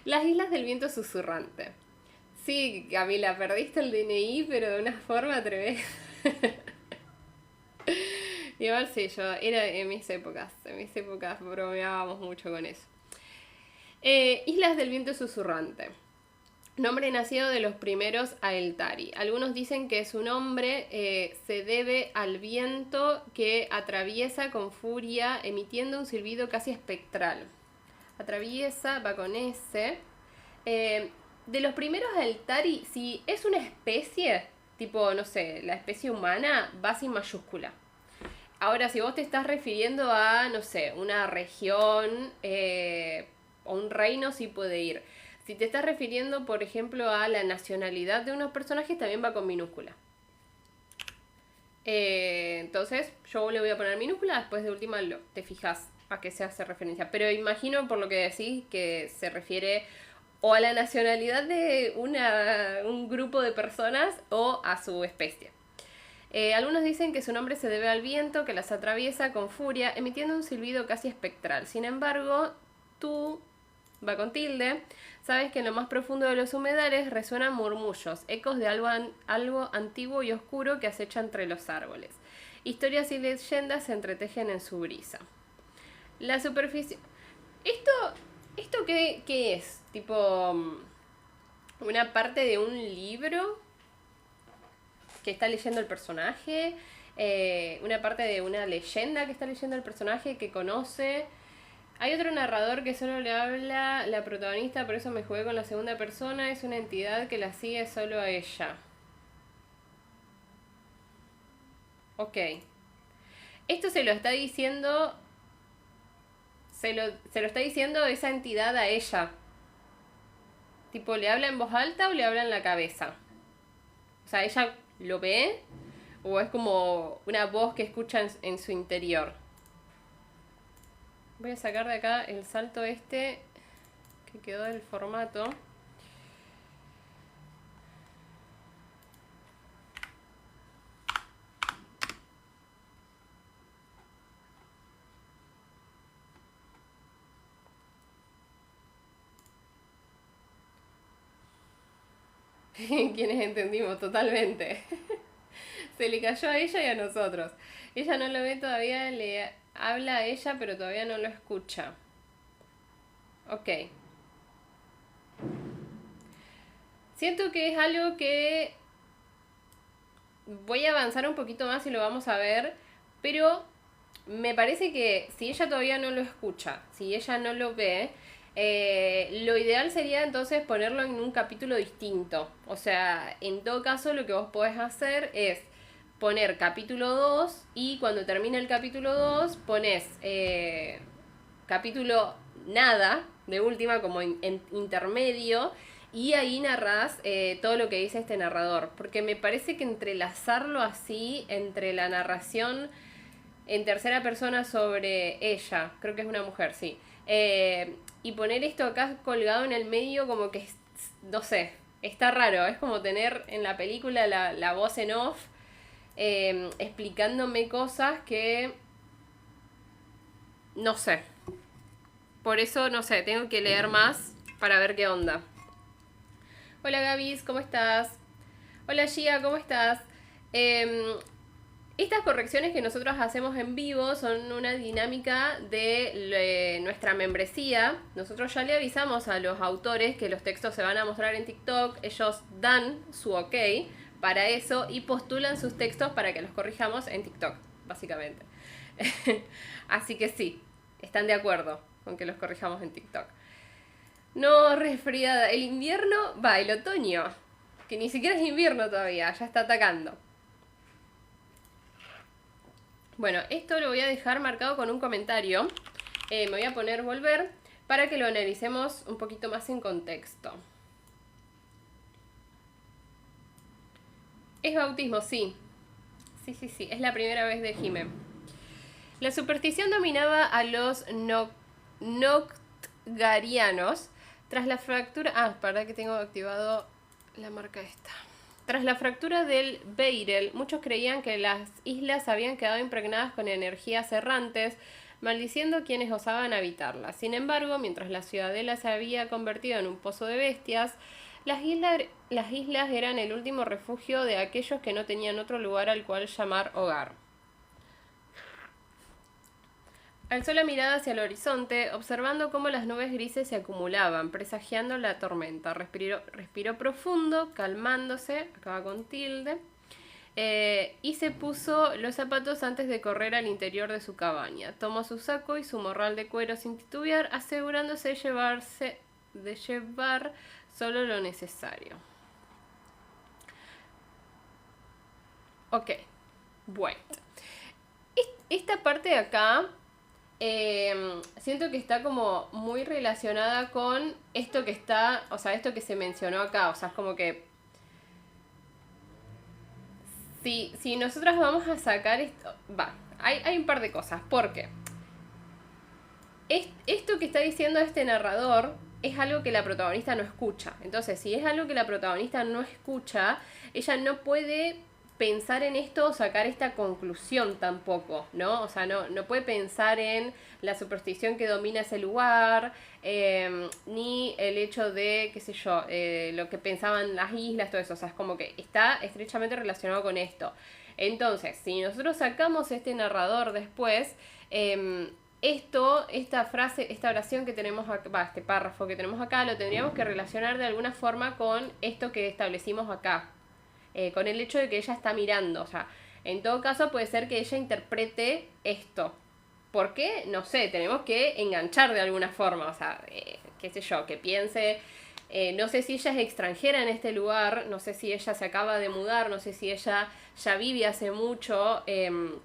Las Islas del Viento Susurrante. Sí, Camila, perdiste el DNI, pero de una forma tremenda. Igual sí, yo era en mis épocas bromeábamos mucho con eso. Islas del Viento Susurrante. Nombre nacido de los primeros Aeltari. Algunos dicen que su nombre se debe al viento que atraviesa con furia, emitiendo un silbido casi espectral. Atraviesa, va con S. De los primeros Aeltari, si es una especie, tipo, no sé, la especie humana, va sin mayúscula. Ahora, si vos te estás refiriendo a, no sé, una región o un reino, sí puede ir. Si te estás refiriendo, por ejemplo, a la nacionalidad de unos personajes, también va con minúscula. Entonces, yo le voy a poner minúscula, después de última te fijas a qué se hace referencia. Pero imagino, por lo que decís, que se refiere o a la nacionalidad de un grupo de personas o a su especie. Algunos dicen que su nombre se debe al viento que las atraviesa con furia, emitiendo un silbido casi espectral. Sin embargo, tú, va con tilde, sabes que en lo más profundo de los humedales resuenan murmullos, ecos de algo antiguo y oscuro que acecha entre los árboles. Historias y leyendas se entretejen en su brisa. La superficie... ¿Esto qué es? ¿Tipo una parte de un libro que está leyendo el personaje? ¿Una parte de una leyenda que está leyendo el personaje que conoce? Hay otro narrador que solo le habla la protagonista, por eso me jugué con la segunda persona. Es una entidad que la sigue solo a ella. Ok. Esto se lo está diciendo... Se lo está diciendo esa entidad a ella. Tipo, ¿le habla en voz alta o le habla en la cabeza? O sea, ¿ella lo ve? ¿O es como una voz que escucha en su interior? Voy a sacar de acá el salto este que quedó del formato. Quienes entendimos totalmente. Se le cayó a ella y a nosotros. Ella no lo ve todavía, le habla a ella, pero todavía no lo escucha. Ok. Siento que es algo que voy a avanzar un poquito más y lo vamos a ver, pero me parece que si ella todavía no lo escucha, si ella no lo ve, lo ideal sería entonces ponerlo en un capítulo distinto. O sea, en todo caso lo que vos podés hacer es poner capítulo 2 y cuando termine el capítulo 2 pones capítulo nada, de última como en intermedio, y ahí narrás todo lo que dice este narrador. Porque me parece que entrelazarlo así entre la narración en tercera persona sobre ella, creo que es una mujer, sí, y poner esto acá colgado en el medio como que, no sé, está raro. Es como tener en la película la voz en off explicándome cosas que... no sé. Por eso, no sé, tengo que leer más para ver qué onda. Hola Gabis, ¿cómo estás? Hola Gia, ¿cómo estás? Estas correcciones que nosotros hacemos en vivo son una dinámica de nuestra membresía. Nosotros ya le avisamos a los autores que los textos se van a mostrar en TikTok. Ellos dan su ok para eso y postulan sus textos para que los corrijamos en TikTok, básicamente. Así que sí, están de acuerdo con que los corrijamos en TikTok. No, resfriada. El invierno, el otoño, que ni siquiera es invierno todavía, ya está atacando. Bueno, esto lo voy a dejar marcado con un comentario. Me voy a poner volver para que lo analicemos un poquito más en contexto. Es bautismo, sí. Sí, es la primera vez de Jime. La superstición dominaba a los noctgarianos tras la fractura... para que tengo activado la marca esta. Tras la fractura del Beirel, muchos creían que las islas habían quedado impregnadas con energías errantes, maldiciendo quienes osaban habitarla. Sin embargo, mientras la ciudadela se había convertido en un pozo de bestias, las islas eran el último refugio de aquellos que no tenían otro lugar al cual llamar hogar. Alzó la mirada hacia el horizonte, observando cómo las nubes grises se acumulaban, presagiando la tormenta. Respiró profundo, calmándose, acaba con tilde, y se puso los zapatos antes de correr al interior de su cabaña. Tomó su saco y su morral de cuero sin titubear, asegurándose de llevar solo lo necesario. Ok, bueno. Esta parte de acá siento que está como muy relacionada con esto que está, o sea, esto que se mencionó acá, o sea, es como que si nosotros vamos a sacar esto, hay un par de cosas, porque esto que está diciendo este narrador es algo que la protagonista no escucha. Entonces, si es algo que la protagonista no escucha, ella no puede pensar en esto o sacar esta conclusión tampoco, ¿no? O sea, no puede pensar en la superstición que domina ese lugar, ni el hecho de, qué sé yo, lo que pensaban las islas, todo eso. O sea, es como que está estrechamente relacionado con esto. Entonces, si nosotros sacamos este narrador después, esta frase, esta oración que tenemos acá, este párrafo que tenemos acá, lo tendríamos que relacionar de alguna forma con esto que establecimos acá. Con el hecho de que ella está mirando, o sea, en todo caso puede ser que ella interprete esto. ¿Por qué? No sé, tenemos que enganchar de alguna forma, o sea, qué sé yo, que piense, no sé si ella es extranjera en este lugar, no sé si ella se acaba de mudar, no sé si ella ya vive hace mucho, en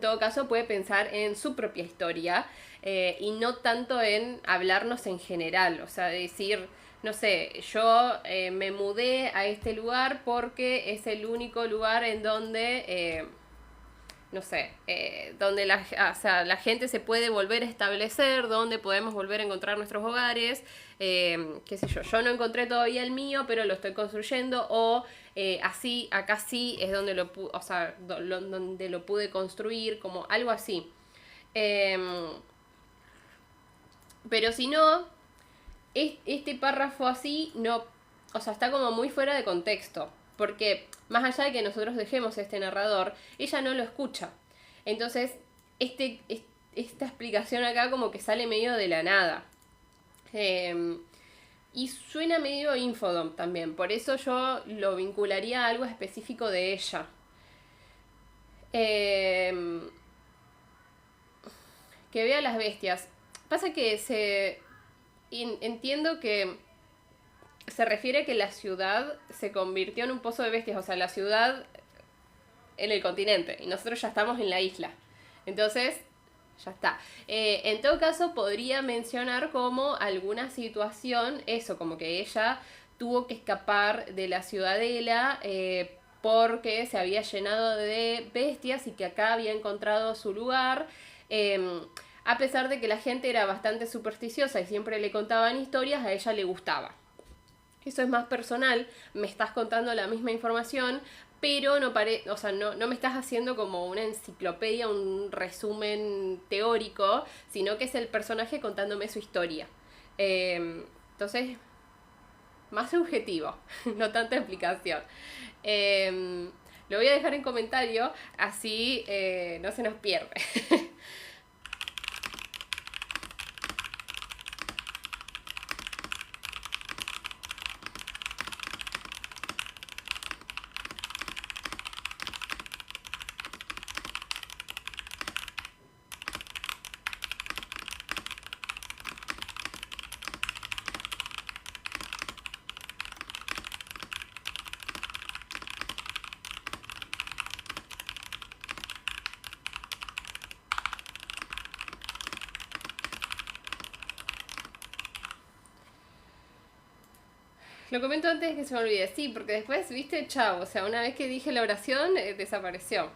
todo caso puede pensar en su propia historia y no tanto en hablarnos en general, o sea, decir, no sé, yo me mudé a este lugar porque es el único lugar en donde, no sé, donde o sea, la gente se puede volver a establecer, donde podemos volver a encontrar nuestros hogares, qué sé yo no encontré todavía el mío, pero lo estoy construyendo, o así, acá sí es donde o sea, donde lo pude construir, como algo así. Pero si no, este párrafo así no, o sea, está como muy fuera de contexto, porque más allá de que nosotros dejemos este narrador, ella no lo escucha. Entonces, esta explicación acá como que sale medio de la nada. Y suena medio infodom también, por eso yo lo vincularía a algo específico de ella. Que vea las bestias. Pasa que entiendo que se refiere a que la ciudad se convirtió en un pozo de bestias, o sea, la ciudad en el continente, y nosotros ya estamos en la isla. Entonces, ya está. En todo caso, podría mencionar como alguna situación, eso, como que ella tuvo que escapar de la ciudadela porque se había llenado de bestias y que acá había encontrado su lugar. A pesar de que la gente era bastante supersticiosa y siempre le contaban historias, a ella le gustaba. Eso es más personal, me estás contando la misma información, pero o sea, no me estás haciendo como una enciclopedia, un resumen teórico, sino que es el personaje contándome su historia. Entonces, más subjetivo, no tanta explicación. Lo voy a dejar en comentario, así no se nos pierde. Lo comento antes de que se me olvide, sí, porque después, viste, chao, o sea, una vez que dije la oración, desapareció.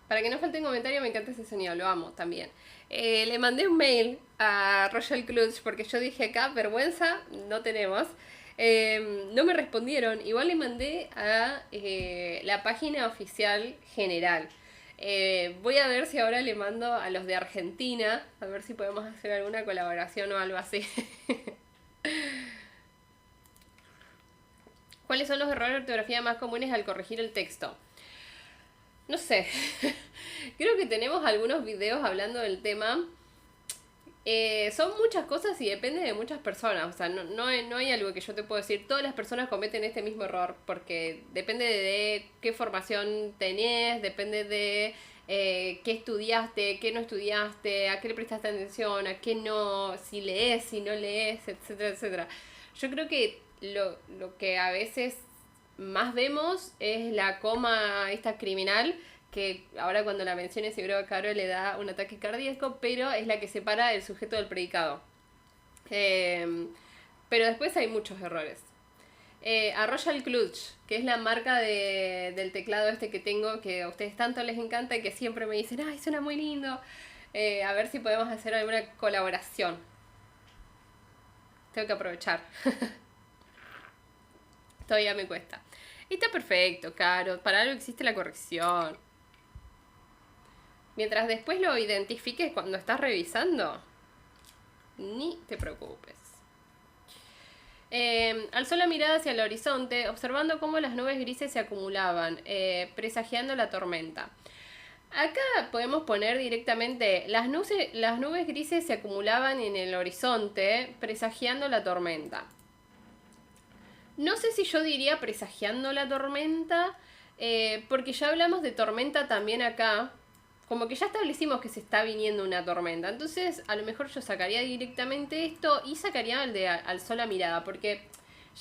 Para que no falte un comentario, me encanta ese sonido, lo amo también. Le mandé un mail a Royal Clutch porque yo dije acá, vergüenza, no tenemos. No me respondieron, igual le mandé a la página oficial general. Voy a ver si ahora le mando a los de Argentina, a ver si podemos hacer alguna colaboración o algo así. ¿Cuáles son los errores de ortografía más comunes al corregir el texto? No sé, creo que tenemos algunos videos hablando del tema. Son muchas cosas y depende de muchas personas. O sea, no hay algo que yo te puedo decir. Todas las personas cometen este mismo error porque depende de qué formación tenés, depende de qué estudiaste, qué no estudiaste, a qué le prestaste atención, a qué no, si lees, si no lees, etcétera, etcétera. Yo creo que lo que a veces más vemos es la coma esta criminal, que ahora cuando la mencioné seguro a Caro le da un ataque cardíaco, pero es la que separa el sujeto del predicado. Pero después hay muchos errores. A Royal Clutch, que es la marca del teclado este que tengo, que a ustedes tanto les encanta y que siempre me dicen, ¡ay, suena muy lindo! A ver si podemos hacer alguna colaboración. Tengo que aprovechar. Todavía me cuesta. Y está perfecto, Caro. Para algo existe la corrección. Mientras después lo identifiques cuando estás revisando, ni te preocupes. Alzó la mirada hacia el horizonte, observando cómo las nubes grises se acumulaban, presagiando la tormenta. Acá podemos poner directamente, las nubes grises se acumulaban en el horizonte, presagiando la tormenta. No sé si yo diría presagiando la tormenta, porque ya hablamos de tormenta también acá. Como que ya establecimos que se está viniendo una tormenta. Entonces, a lo mejor yo sacaría directamente esto y sacaría el de alzó la mirada. Porque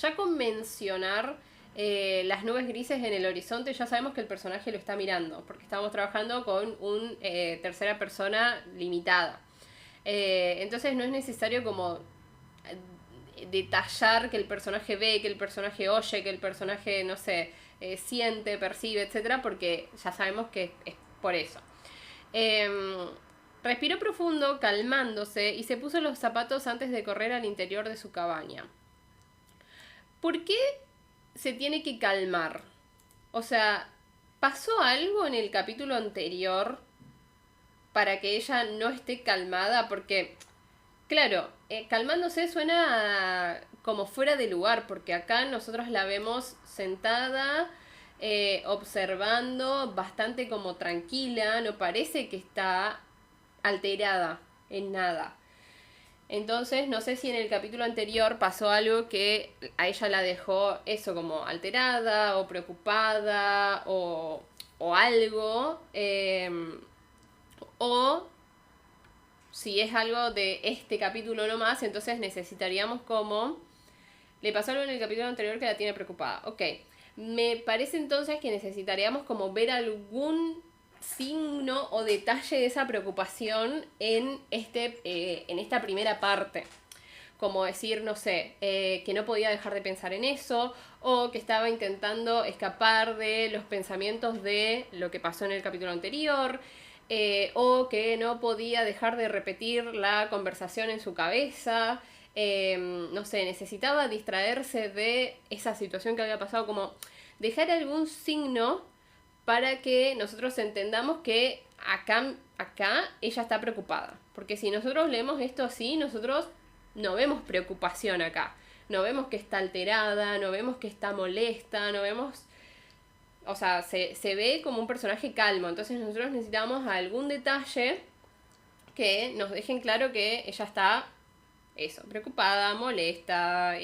ya con mencionar las nubes grises en el horizonte, ya sabemos que el personaje lo está mirando. Porque estamos trabajando con un tercera persona limitada. Entonces no es necesario como detallar que el personaje ve, que el personaje oye, que el personaje, no sé, siente, percibe, etcétera, porque ya sabemos que es por eso. Respiró profundo, calmándose, y se puso los zapatos antes de correr al interior de su cabaña. ¿Por qué se tiene que calmar? O sea, ¿pasó algo en el capítulo anterior para que ella no esté calmada? Porque, claro, calmándose suena como fuera de lugar, porque acá nosotros la vemos sentada, observando, bastante como tranquila, no parece que está alterada en nada. Entonces, no sé si en el capítulo anterior pasó algo que a ella la dejó eso como alterada o preocupada o algo, o si es algo de este capítulo nomás, entonces necesitaríamos como... Le pasó algo en el capítulo anterior que la tiene preocupada. Ok. Me parece entonces que necesitaríamos como ver algún signo o detalle de esa preocupación en esta primera parte. Como decir, no sé, que no podía dejar de pensar en eso, o que estaba intentando escapar de los pensamientos de lo que pasó en el capítulo anterior, o que no podía dejar de repetir la conversación en su cabeza. No sé, necesitaba distraerse de esa situación que había pasado, como dejar algún signo para que nosotros entendamos que acá ella está preocupada. Porque si nosotros leemos esto así, nosotros no vemos preocupación acá. No vemos que está alterada, no vemos que está molesta, no vemos... O sea, se ve como un personaje calmo. Entonces nosotros necesitamos algún detalle que nos dejen claro que ella está... Eso, preocupada, molesta,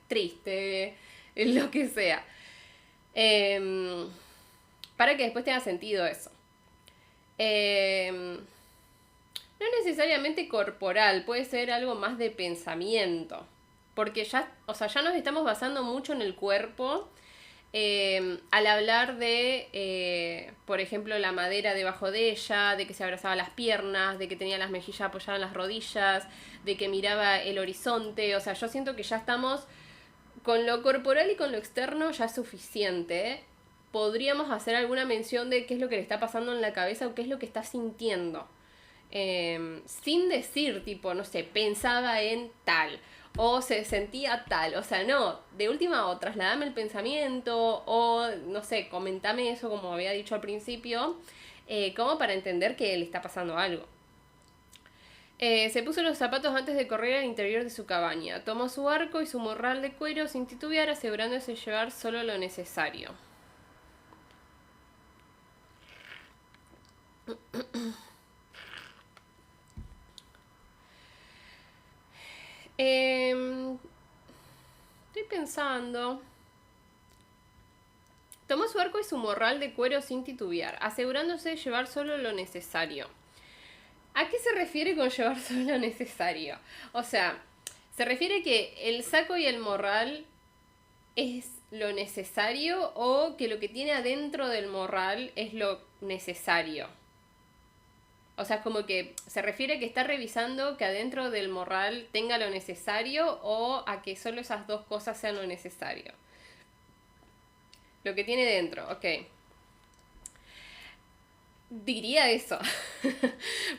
triste, lo que sea. Para que después tenga sentido eso. No necesariamente corporal, puede ser algo más de pensamiento. Porque ya nos estamos basando mucho en el cuerpo. Al hablar de, por ejemplo, la madera debajo de ella, de que se abrazaba las piernas, de que tenía las mejillas apoyadas en las rodillas, de que miraba el horizonte. O sea, yo siento que ya estamos con lo corporal y con lo externo ya es suficiente. Podríamos hacer alguna mención de qué es lo que le está pasando en la cabeza o qué es lo que está sintiendo. Sin decir, tipo, no sé, pensaba en tal o se sentía tal, o sea, no, de última o trasladame el pensamiento o, no sé, comentame eso como había dicho al principio, como para entender que le está pasando algo. Se puso los zapatos antes de correr al interior de su cabaña. Tomó su arco y su morral de cuero sin titubear, asegurándose de llevar solo lo necesario. Estoy pensando. Tomó su arco y su morral de cuero sin titubear, asegurándose de llevar solo lo necesario. ¿A qué se refiere con llevar solo lo necesario? O sea, se refiere que el saco y el morral es lo necesario o que lo que tiene adentro del morral es lo necesario. O sea, es como que se refiere que está revisando que adentro del morral tenga lo necesario o a que solo esas dos cosas sean lo necesario. Lo que tiene dentro, ok. Diría eso.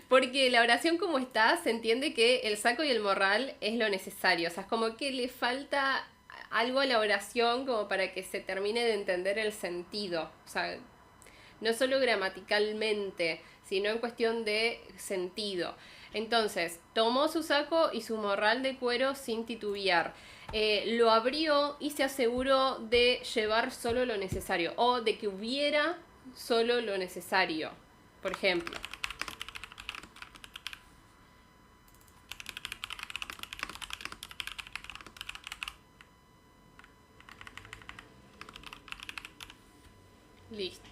Porque la oración como está, se entiende que el saco y el morral es lo necesario. O sea, es como que le falta algo a la oración como para que se termine de entender el sentido. O sea, no solo gramaticalmente, sino en cuestión de sentido. Entonces, tomó su saco y su morral de cuero sin titubear. Lo abrió y se aseguró de llevar solo lo necesario o de que hubiera solo lo necesario. Por ejemplo. Listo.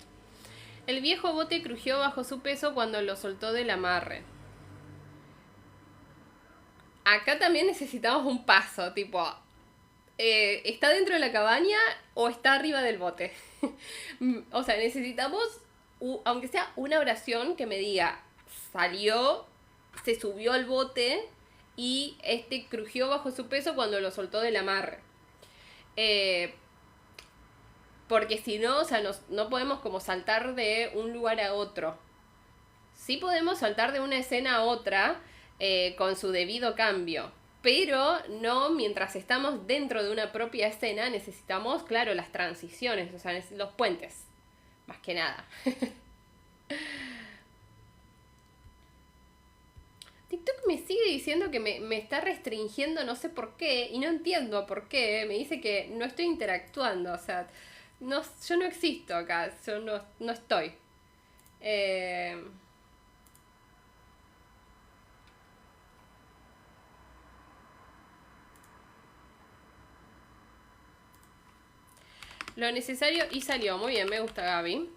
El viejo bote crujió bajo su peso cuando lo soltó del amarre. Acá también necesitamos un paso, tipo, ¿está dentro de la cabaña o está arriba del bote? O sea, necesitamos, aunque sea una oración que me diga, salió, se subió al bote y crujió bajo su peso cuando lo soltó del amarre. Porque si no, o sea, no podemos como saltar de un lugar a otro. Sí podemos saltar de una escena a otra con su debido cambio. Pero no mientras estamos dentro de una propia escena, necesitamos, claro, las transiciones, o sea, los puentes. Más que nada. TikTok me sigue diciendo que me está restringiendo, no sé por qué, y no entiendo por qué. Me dice que no estoy interactuando, o sea, no, yo no existo acá, yo no estoy. Lo necesario y salió. Muy bien, me gusta, Gaby.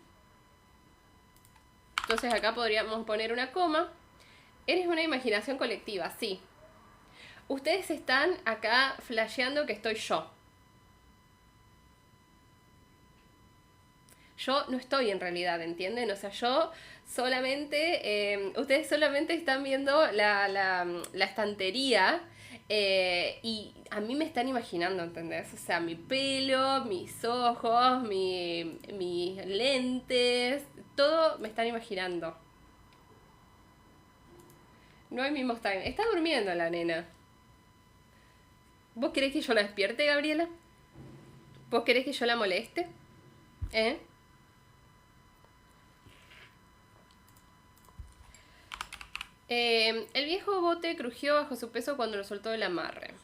Entonces acá podríamos poner una coma. Eres una imaginación colectiva, sí. Ustedes están acá flasheando que estoy yo. Yo no estoy en realidad, ¿entienden? O sea, yo solamente, ustedes solamente están viendo la estantería y a mí me están imaginando, ¿entendés? O sea, mi pelo, mis ojos, mis lentes, todo me están imaginando. No hay mismo time. Está durmiendo la nena. ¿Vos querés que yo la despierte, Gabriela? ¿Vos querés que yo la moleste? ¿Eh? El viejo bote crujió bajo su peso cuando lo soltó del amarre.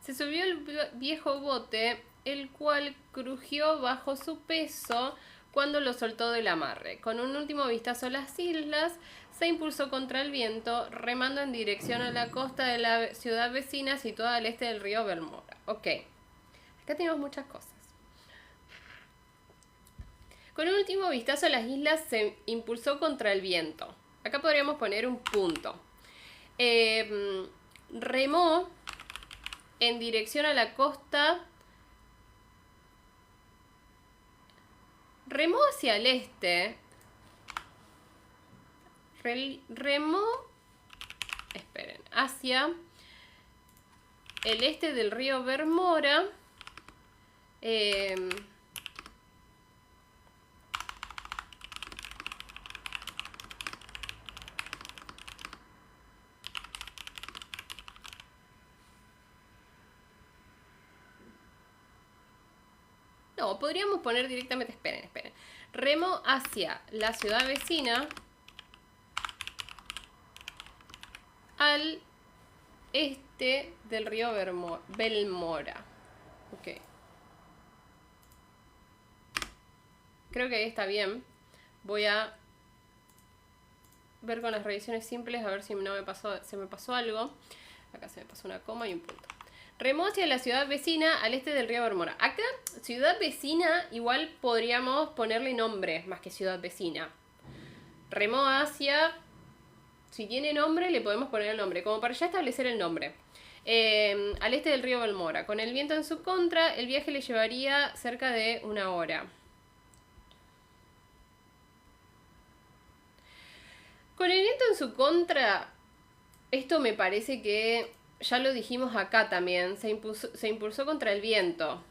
Se subió el viejo bote, el cual crujió bajo su peso cuando lo soltó del amarre. Con un último vistazo a las islas, se impulsó contra el viento, remando en dirección a la costa de la ciudad vecina situada al este del río Bermuda. Ok, acá tenemos muchas cosas. Con un último vistazo a las islas, se impulsó contra el viento. Acá podríamos poner un punto. Remó en dirección a la costa. Remó hacia el este. Remó. Esperen. Hacia el este del río Bermora. En No, podríamos poner directamente, esperen. Remo hacia la ciudad vecina al este del río Belmora. Ok. Creo que ahí está bien. Voy a ver con las revisiones simples a ver si no se me pasó algo. Acá se me pasó una coma y un punto. Remó hacia la ciudad vecina al este del río Belmora. Acá, ciudad vecina, igual podríamos ponerle nombre más que ciudad vecina. Remó hacia... Si tiene nombre, le podemos poner el nombre, como para ya establecer el nombre. Al este del río Belmora. Con el viento en su contra, el viaje le llevaría cerca de 1 hora. Con el viento en su contra, esto me parece que, ya lo dijimos acá también, se impulsó contra el viento.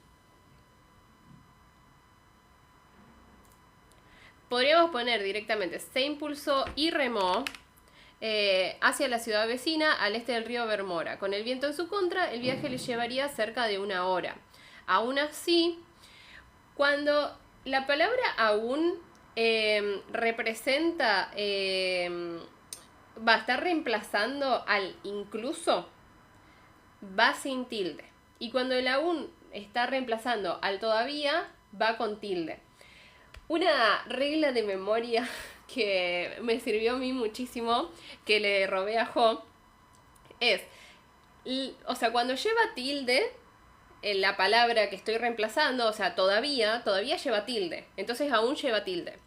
Podríamos poner directamente, se impulsó y remó hacia la ciudad vecina al este del río Belmora. Con el viento en su contra, el viaje le llevaría cerca de 1 hora. Aún así, cuando la palabra aún representa, va a estar reemplazando al incluso, va sin tilde. Y cuando el aún está reemplazando al todavía, va con tilde. Una regla de memoria que me sirvió a mí muchísimo, que le robé a Jo, es, o sea, cuando lleva tilde, en la palabra que estoy reemplazando, o sea, todavía lleva tilde, entonces aún lleva tilde.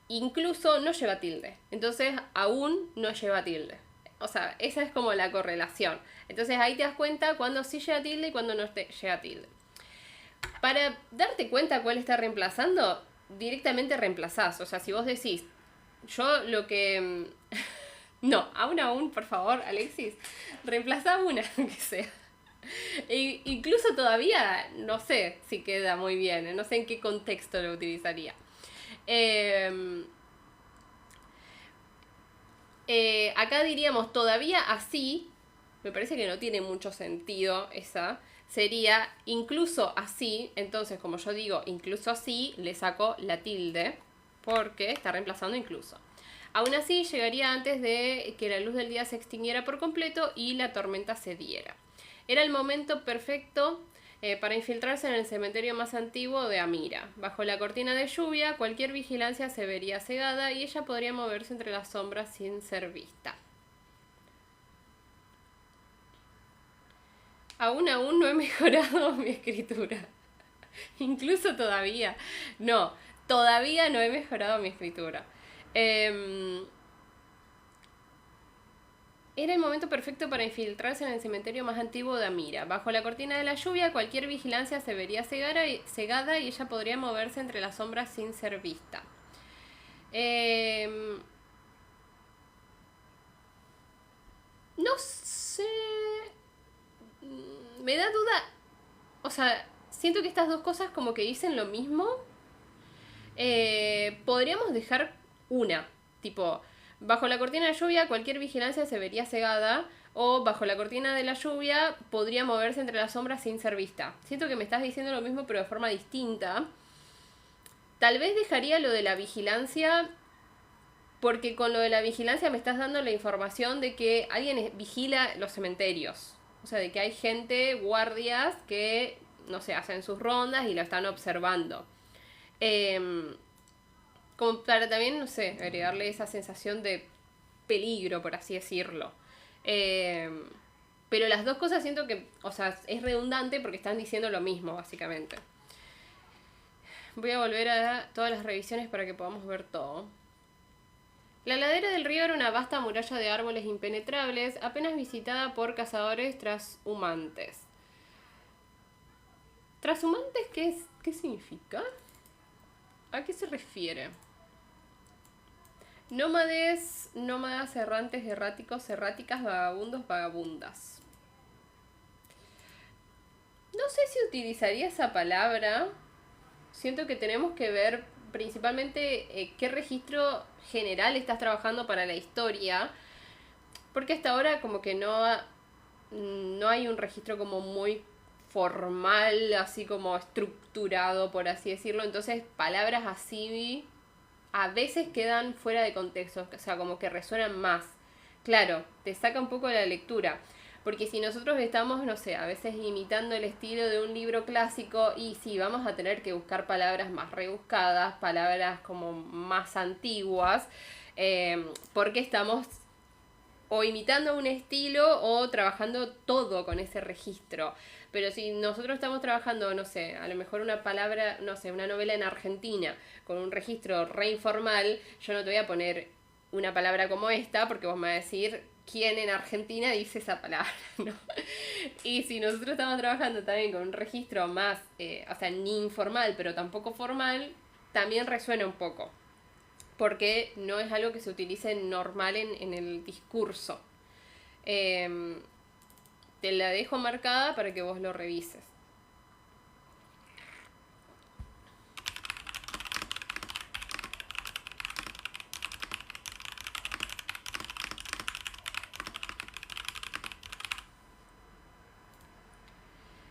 Incluso no lleva tilde, entonces aún no lleva tilde. O sea, esa es como la correlación. Entonces ahí te das cuenta cuando sí lleva tilde y cuando no lleva tilde. Para darte cuenta cuál está reemplazando, directamente reemplazás. O sea, si vos decís, yo lo que... No, aún, por favor, Alexis. Reemplazá una, que sea. Incluso todavía, no sé si queda muy bien. No sé en qué contexto lo utilizaría. Acá diríamos todavía así. Me parece que no tiene mucho sentido esa. Sería incluso así. Entonces, como yo digo, incluso así, le saco la tilde. Porque está reemplazando incluso. Aún así, llegaría antes de que la luz del día se extinguiera por completo y la tormenta cediera. Era el momento perfecto para infiltrarse en el cementerio más antiguo de Amira. Bajo la cortina de lluvia, cualquier vigilancia se vería cegada y ella podría moverse entre las sombras sin ser vista. Aún no he mejorado mi escritura. Incluso todavía. No, todavía no he mejorado mi escritura. Era el momento perfecto para infiltrarse en el cementerio más antiguo de Amira. Bajo la cortina de la lluvia, cualquier vigilancia se vería cegada y ella podría moverse entre las sombras sin ser vista. No sé... Me da duda... O sea, siento que estas dos cosas como que dicen lo mismo. Podríamos dejar una, tipo, bajo la cortina de lluvia cualquier vigilancia se vería cegada, o bajo la cortina de la lluvia podría moverse entre las sombras sin ser vista. Siento que me estás diciendo lo mismo pero de forma distinta. Tal vez dejaría lo de la vigilancia, porque con lo de la vigilancia me estás dando la información de que alguien vigila los cementerios. O sea, de que hay gente, guardias, que, no sé, hacen sus rondas y lo están observando. Como para también, no sé, agregarle esa sensación de peligro, por así decirlo. Pero las dos cosas siento que, o sea, es redundante porque están diciendo lo mismo, básicamente. Voy a volver a todas las revisiones para que podamos ver todo. La ladera del río era una vasta muralla de árboles impenetrables, apenas visitada por cazadores trashumantes. ¿Trashumantes qué significa? ¿A qué se refiere? Nómades, errantes, erráticos, erráticas, vagabundos, vagabundas. No sé si utilizaría esa palabra. Siento que tenemos que ver principalmente qué registro general estás trabajando para la historia. Porque hasta ahora como que no hay un registro como muy formal, así como estructurado, por así decirlo. Entonces, palabras así a veces quedan fuera de contexto, o sea, como que resuenan más. Claro, te saca un poco la lectura. Porque si nosotros estamos, no sé, a veces imitando el estilo de un libro clásico, y sí, vamos a tener que buscar palabras más rebuscadas, palabras como más antiguas, porque estamos o imitando un estilo o trabajando todo con ese registro. Pero si nosotros estamos trabajando, no sé, a lo mejor una palabra, no sé, una novela en Argentina con un registro re informal, yo no te voy a poner una palabra como esta porque vos me vas a decir quién en Argentina dice esa palabra, ¿no? Y si nosotros estamos trabajando también con un registro más, o sea, ni informal, pero tampoco formal, también resuena un poco porque no es algo que se utilice normal en el discurso. Eh, Te la dejo marcada para que vos lo revises.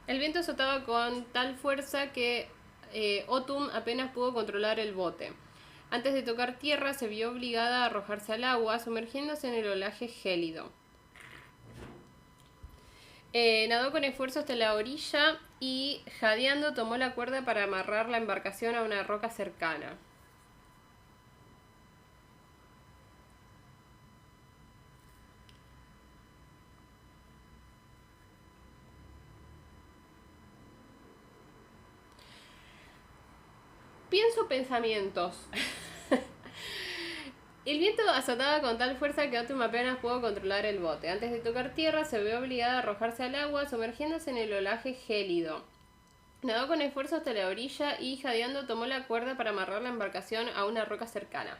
El viento azotaba con tal fuerza que Otum apenas pudo controlar el bote. Antes de tocar tierra se vio obligada a arrojarse al agua, sumergiéndose en el olaje gélido. Nadó con esfuerzo hasta la orilla y, jadeando, tomó la cuerda para amarrar la embarcación a una roca cercana. Pienso pensamientos. El viento azotaba con tal fuerza que Otum apenas pudo controlar el bote. Antes de tocar tierra se vio obligada a arrojarse al agua, sumergiéndose en el olaje gélido. Nadó con esfuerzo hasta la orilla y, jadeando, tomó la cuerda para amarrar la embarcación a una roca cercana.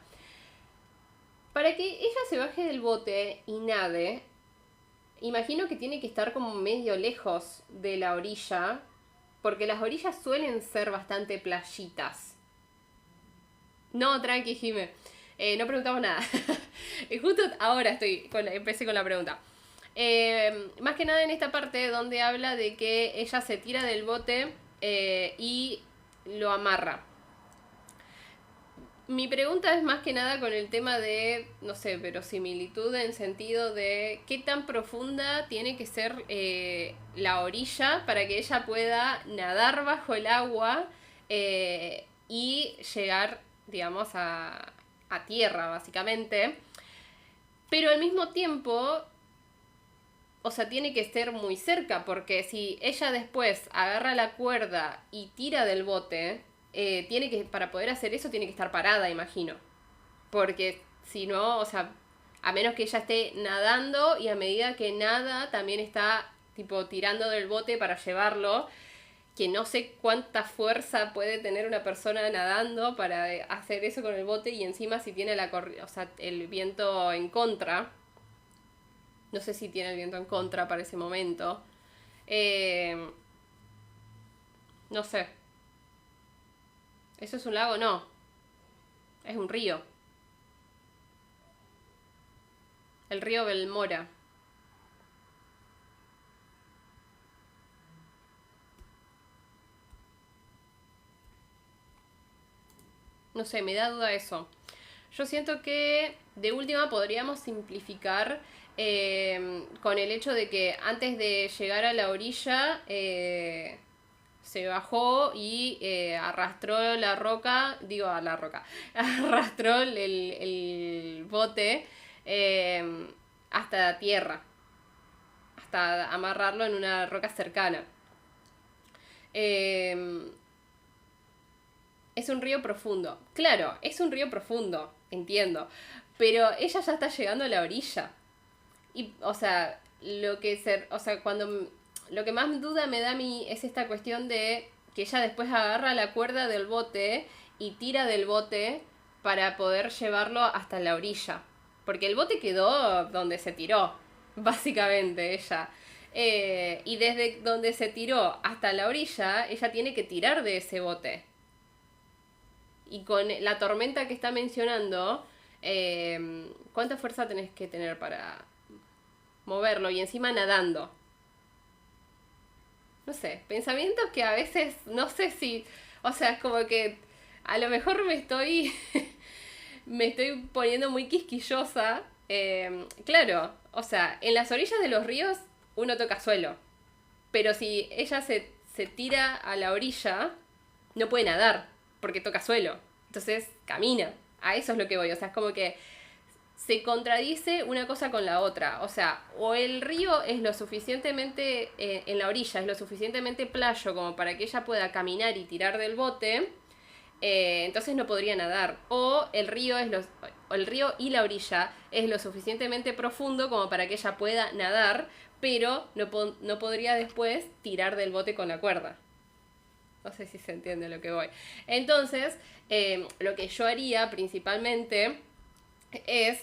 Para que ella se baje del bote y nade, imagino que tiene que estar como medio lejos de la orilla, porque las orillas suelen ser bastante playitas. No, tranqui, Jime. No preguntamos nada. Justo ahora empecé con la pregunta. Más que nada en esta parte donde habla de que ella se tira del bote y lo amarra. Mi pregunta es más que nada con el tema de, no sé, verosimilitud en sentido de qué tan profunda tiene que ser la orilla para que ella pueda nadar bajo el agua y llegar, digamos, a tierra, básicamente. Pero al mismo tiempo, o sea, tiene que estar muy cerca, porque si ella después agarra la cuerda y tira del bote, para poder hacer eso, tiene que estar parada, imagino. Porque si no, o sea, a menos que ella esté nadando y a medida que nada, también está, tipo, tirando del bote para llevarlo, que no sé cuánta fuerza puede tener una persona nadando para hacer eso con el bote y encima si tiene o sea, el viento en contra. No sé si tiene el viento en contra para ese momento. No sé. ¿Eso es un lago? No. Es un río. El río Belmora. No sé, me da duda eso. Yo siento que de última podríamos simplificar con el hecho de que antes de llegar a la orilla se bajó y arrastró la roca, digo a la roca, arrastró el bote hasta tierra, hasta amarrarlo en una roca cercana. Eh, es un río profundo. Claro, es un río profundo, entiendo. Pero ella ya está llegando a la orilla. Y, o sea, lo que más duda me da a mí es esta cuestión de que ella después agarra la cuerda del bote y tira del bote para poder llevarlo hasta la orilla. Porque el bote quedó donde se tiró, básicamente ella. Y desde donde se tiró hasta la orilla, ella tiene que tirar de ese bote. Y con la tormenta que está mencionando, ¿cuánta fuerza tenés que tener para moverlo? Y encima nadando. no sé, pensamientos que a veces no sé si, o sea, es como que a lo mejor me estoy poniendo muy quisquillosa. Claro, o sea, en las orillas de los ríos uno toca suelo, pero si ella se tira a la orilla, no puede nadar, porque toca suelo. Entonces camina. A eso es lo que voy. O sea, es como que se contradice una cosa con la otra. O sea, o el río es lo suficientemente, en la orilla, es lo suficientemente playo como para que ella pueda caminar y tirar del bote, entonces no podría nadar. O el río y la orilla es lo suficientemente profundo como para que ella pueda nadar, pero no podría después tirar del bote con la cuerda. No sé si se entiende a lo que voy. Entonces, lo que yo haría principalmente es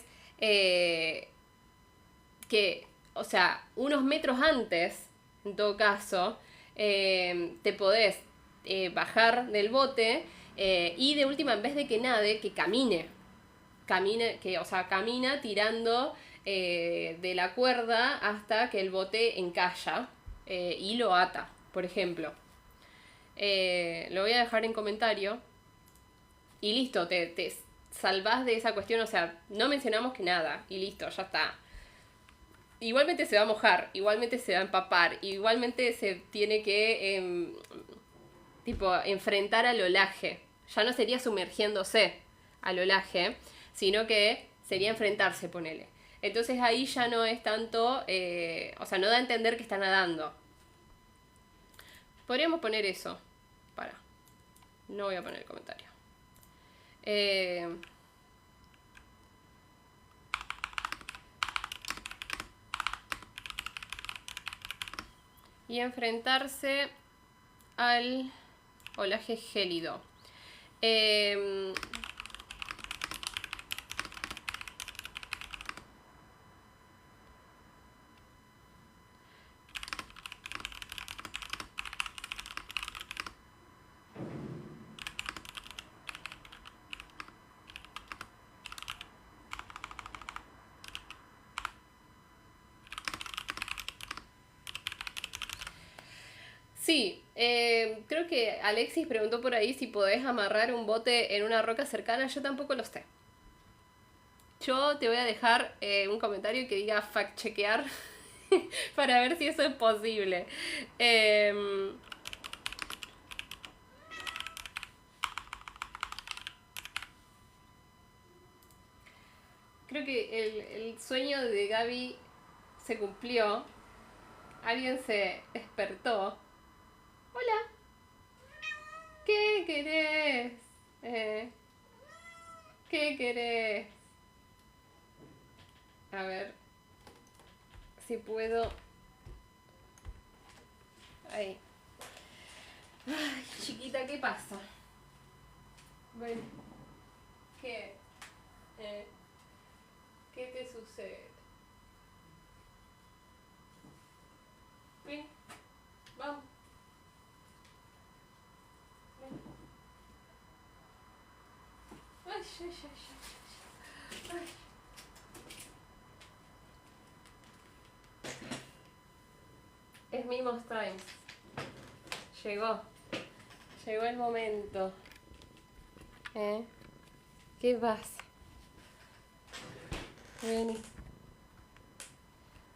que, o sea, unos metros antes, en todo caso, te podés bajar del bote y de última, en vez de que nade, que camine. O sea, camina tirando de la cuerda hasta que el bote encalla y lo ata, por ejemplo. Lo voy a dejar en comentario. Y listo, te salvás de esa cuestión. O sea, no mencionamos que nada. Y listo, ya está. Igualmente se va a mojar, igualmente se va a empapar, igualmente se tiene que tipo enfrentar al olaje. Ya no sería sumergiéndose al olaje, sino que sería enfrentarse, ponele. Entonces ahí ya no es tanto, o sea, no da a entender que está nadando. Podríamos poner eso. Para. No voy a poner el comentario. Y enfrentarse al olaje gélido. Sí, creo que Alexis preguntó por ahí si podés amarrar un bote en una roca cercana. Yo tampoco lo sé. Yo te voy a dejar un comentario que diga fact chequear para ver si eso es posible. Creo que el sueño de Gaby se cumplió. Alguien se despertó. Hola, ¿qué querés? Eh, ¿Qué querés? A ver si puedo. Ahí. Ay, chiquita, ¿qué pasa? Ven. ¿Qué? Eh, ¿Qué te sucede? Ven, vamos. Ven. Ay, ay, ay, ay. Ay. Es Mimos Times. Llegó. Llegó el momento. ¿Qué pasa? Vení.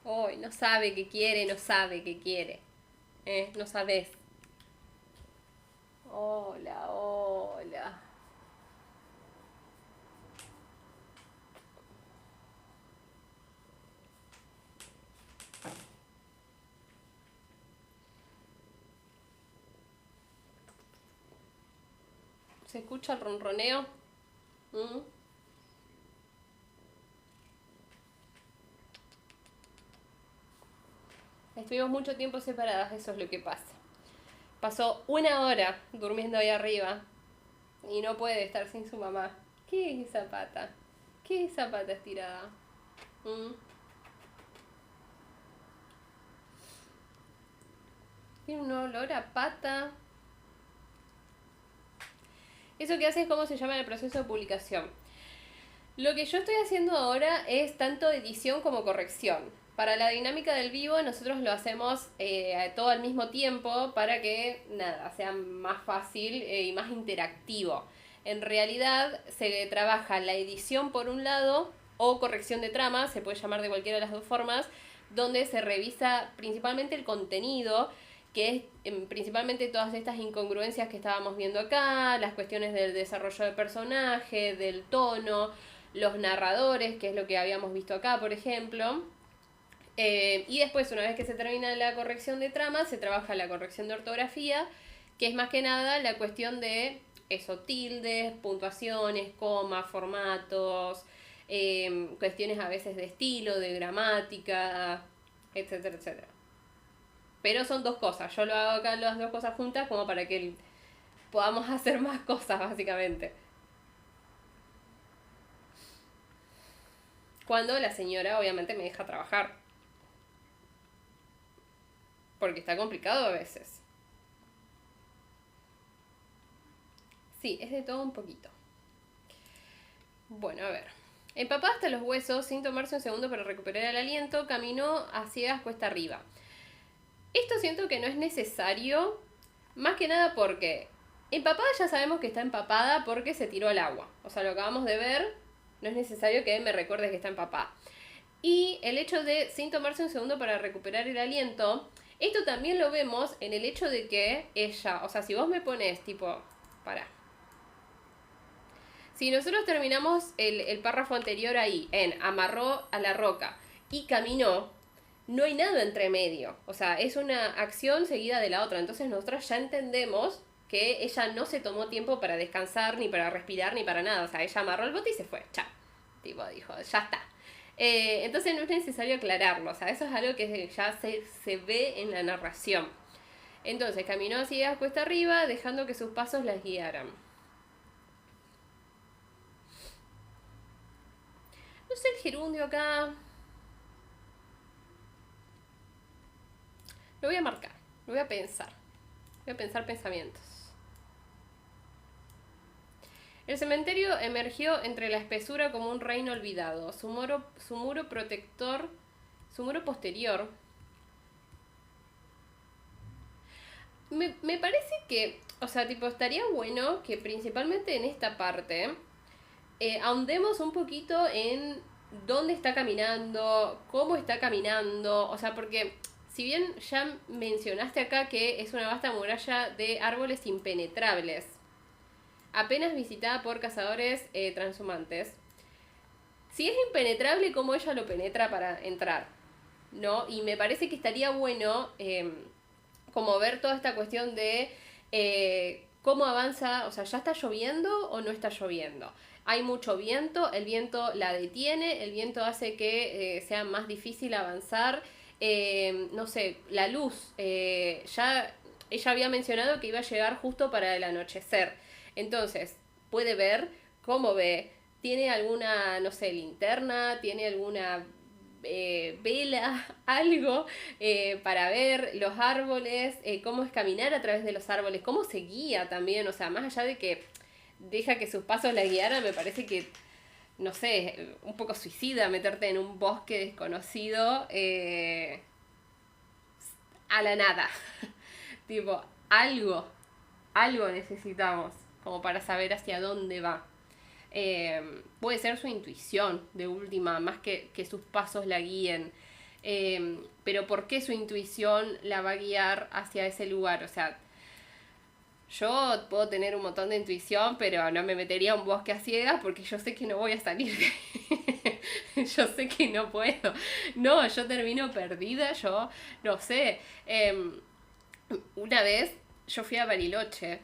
Hoy no sabe qué quiere, no sabe qué quiere. No sabes. Hola, hola. ¿Se escucha el ronroneo? ¿Mm? Estuvimos mucho tiempo separadas, eso es lo que pasa. Pasó 1 hora durmiendo ahí arriba y no puede estar sin su mamá. ¿Qué es esa pata? ¿Qué es esa pata estirada? ¿Mm? Tiene un olor a pata. Eso que hace es cómo se llama el proceso de publicación. Lo que yo estoy haciendo ahora es tanto edición como corrección. Para la dinámica del vivo nosotros lo hacemos todo al mismo tiempo para que nada, sea más fácil y más interactivo. En realidad se trabaja la edición por un lado o corrección de trama, se puede llamar de cualquiera de las dos formas, donde se revisa principalmente el contenido, que es principalmente todas estas incongruencias que estábamos viendo acá, las cuestiones del desarrollo de personaje, del tono, los narradores, que es lo que habíamos visto acá, por ejemplo. Y después, una vez que se termina la corrección de trama, se trabaja la corrección de ortografía, que es más que nada la cuestión de eso, tildes, puntuaciones, comas, formatos, cuestiones a veces de estilo, de gramática, etcétera, etcétera. Pero son dos cosas, yo lo hago acá las dos cosas juntas como para que podamos hacer más cosas, básicamente. Cuando la señora obviamente me deja trabajar. Porque está complicado a veces. Sí, es de todo un poquito. Bueno, a ver. Empapada hasta los huesos, sin tomarse un segundo para recuperar el aliento, caminó a ciegas cuesta arriba. Esto siento que no es necesario, más que nada porque empapada ya sabemos que está empapada porque se tiró al agua. O sea, lo acabamos de ver, no es necesario que me recuerdes que está empapada. Y el hecho de sin tomarse un segundo para recuperar el aliento, esto también lo vemos en el hecho de que ella, o sea, si vos me pones tipo, para. Si nosotros terminamos el párrafo anterior ahí, en amarró a la roca y caminó, no hay nada entre medio. O sea, es una acción seguida de la otra. Entonces nosotros ya entendemos que ella no se tomó tiempo para descansar, ni para respirar, ni para nada. O sea, ella amarró el bote y se fue. Chao. Tipo, dijo, ya está. Entonces no es necesario aclararlo. O sea, eso es algo que ya se ve en la narración. Entonces caminó así a cuesta arriba, dejando que sus pasos las guiaran. No sé el gerundio acá. Lo voy a marcar, lo voy a pensar. Voy a pensar pensamientos. El cementerio emergió entre la espesura como un reino olvidado. Su muro protector, su muro posterior. Me parece que, o sea, tipo, estaría bueno que principalmente en esta parte ahondemos un poquito en dónde está caminando, cómo está caminando, o sea, porque si bien ya mencionaste acá que es una vasta muralla de árboles impenetrables, apenas visitada por cazadores transhumantes, si es impenetrable, ¿cómo ella lo penetra para entrar? ¿No? Y me parece que estaría bueno como ver toda esta cuestión de cómo avanza, o sea, ¿ya está lloviendo o no está lloviendo? Hay mucho viento, el viento la detiene, el viento hace que sea más difícil avanzar. No sé, la luz, ya ella había mencionado que iba a llegar justo para el anochecer. Entonces, puede ver cómo ve, tiene alguna, no sé, linterna, tiene alguna vela, algo para ver los árboles, cómo es caminar a través de los árboles, cómo se guía también, o sea, más allá de que deja que sus pasos la guiaran, me parece que, no sé, un poco suicida meterte en un bosque desconocido a la nada. Tipo, algo necesitamos como para saber hacia dónde va. Puede ser su intuición de última, más que sus pasos la guíen. Pero ¿por qué su intuición la va a guiar hacia ese lugar? O sea, yo puedo tener un montón de intuición, pero no me metería a un bosque a ciegas porque yo sé que no voy a salir de ahí. Yo sé que no puedo. No, yo termino perdida, yo no sé. Una vez yo fui a Bariloche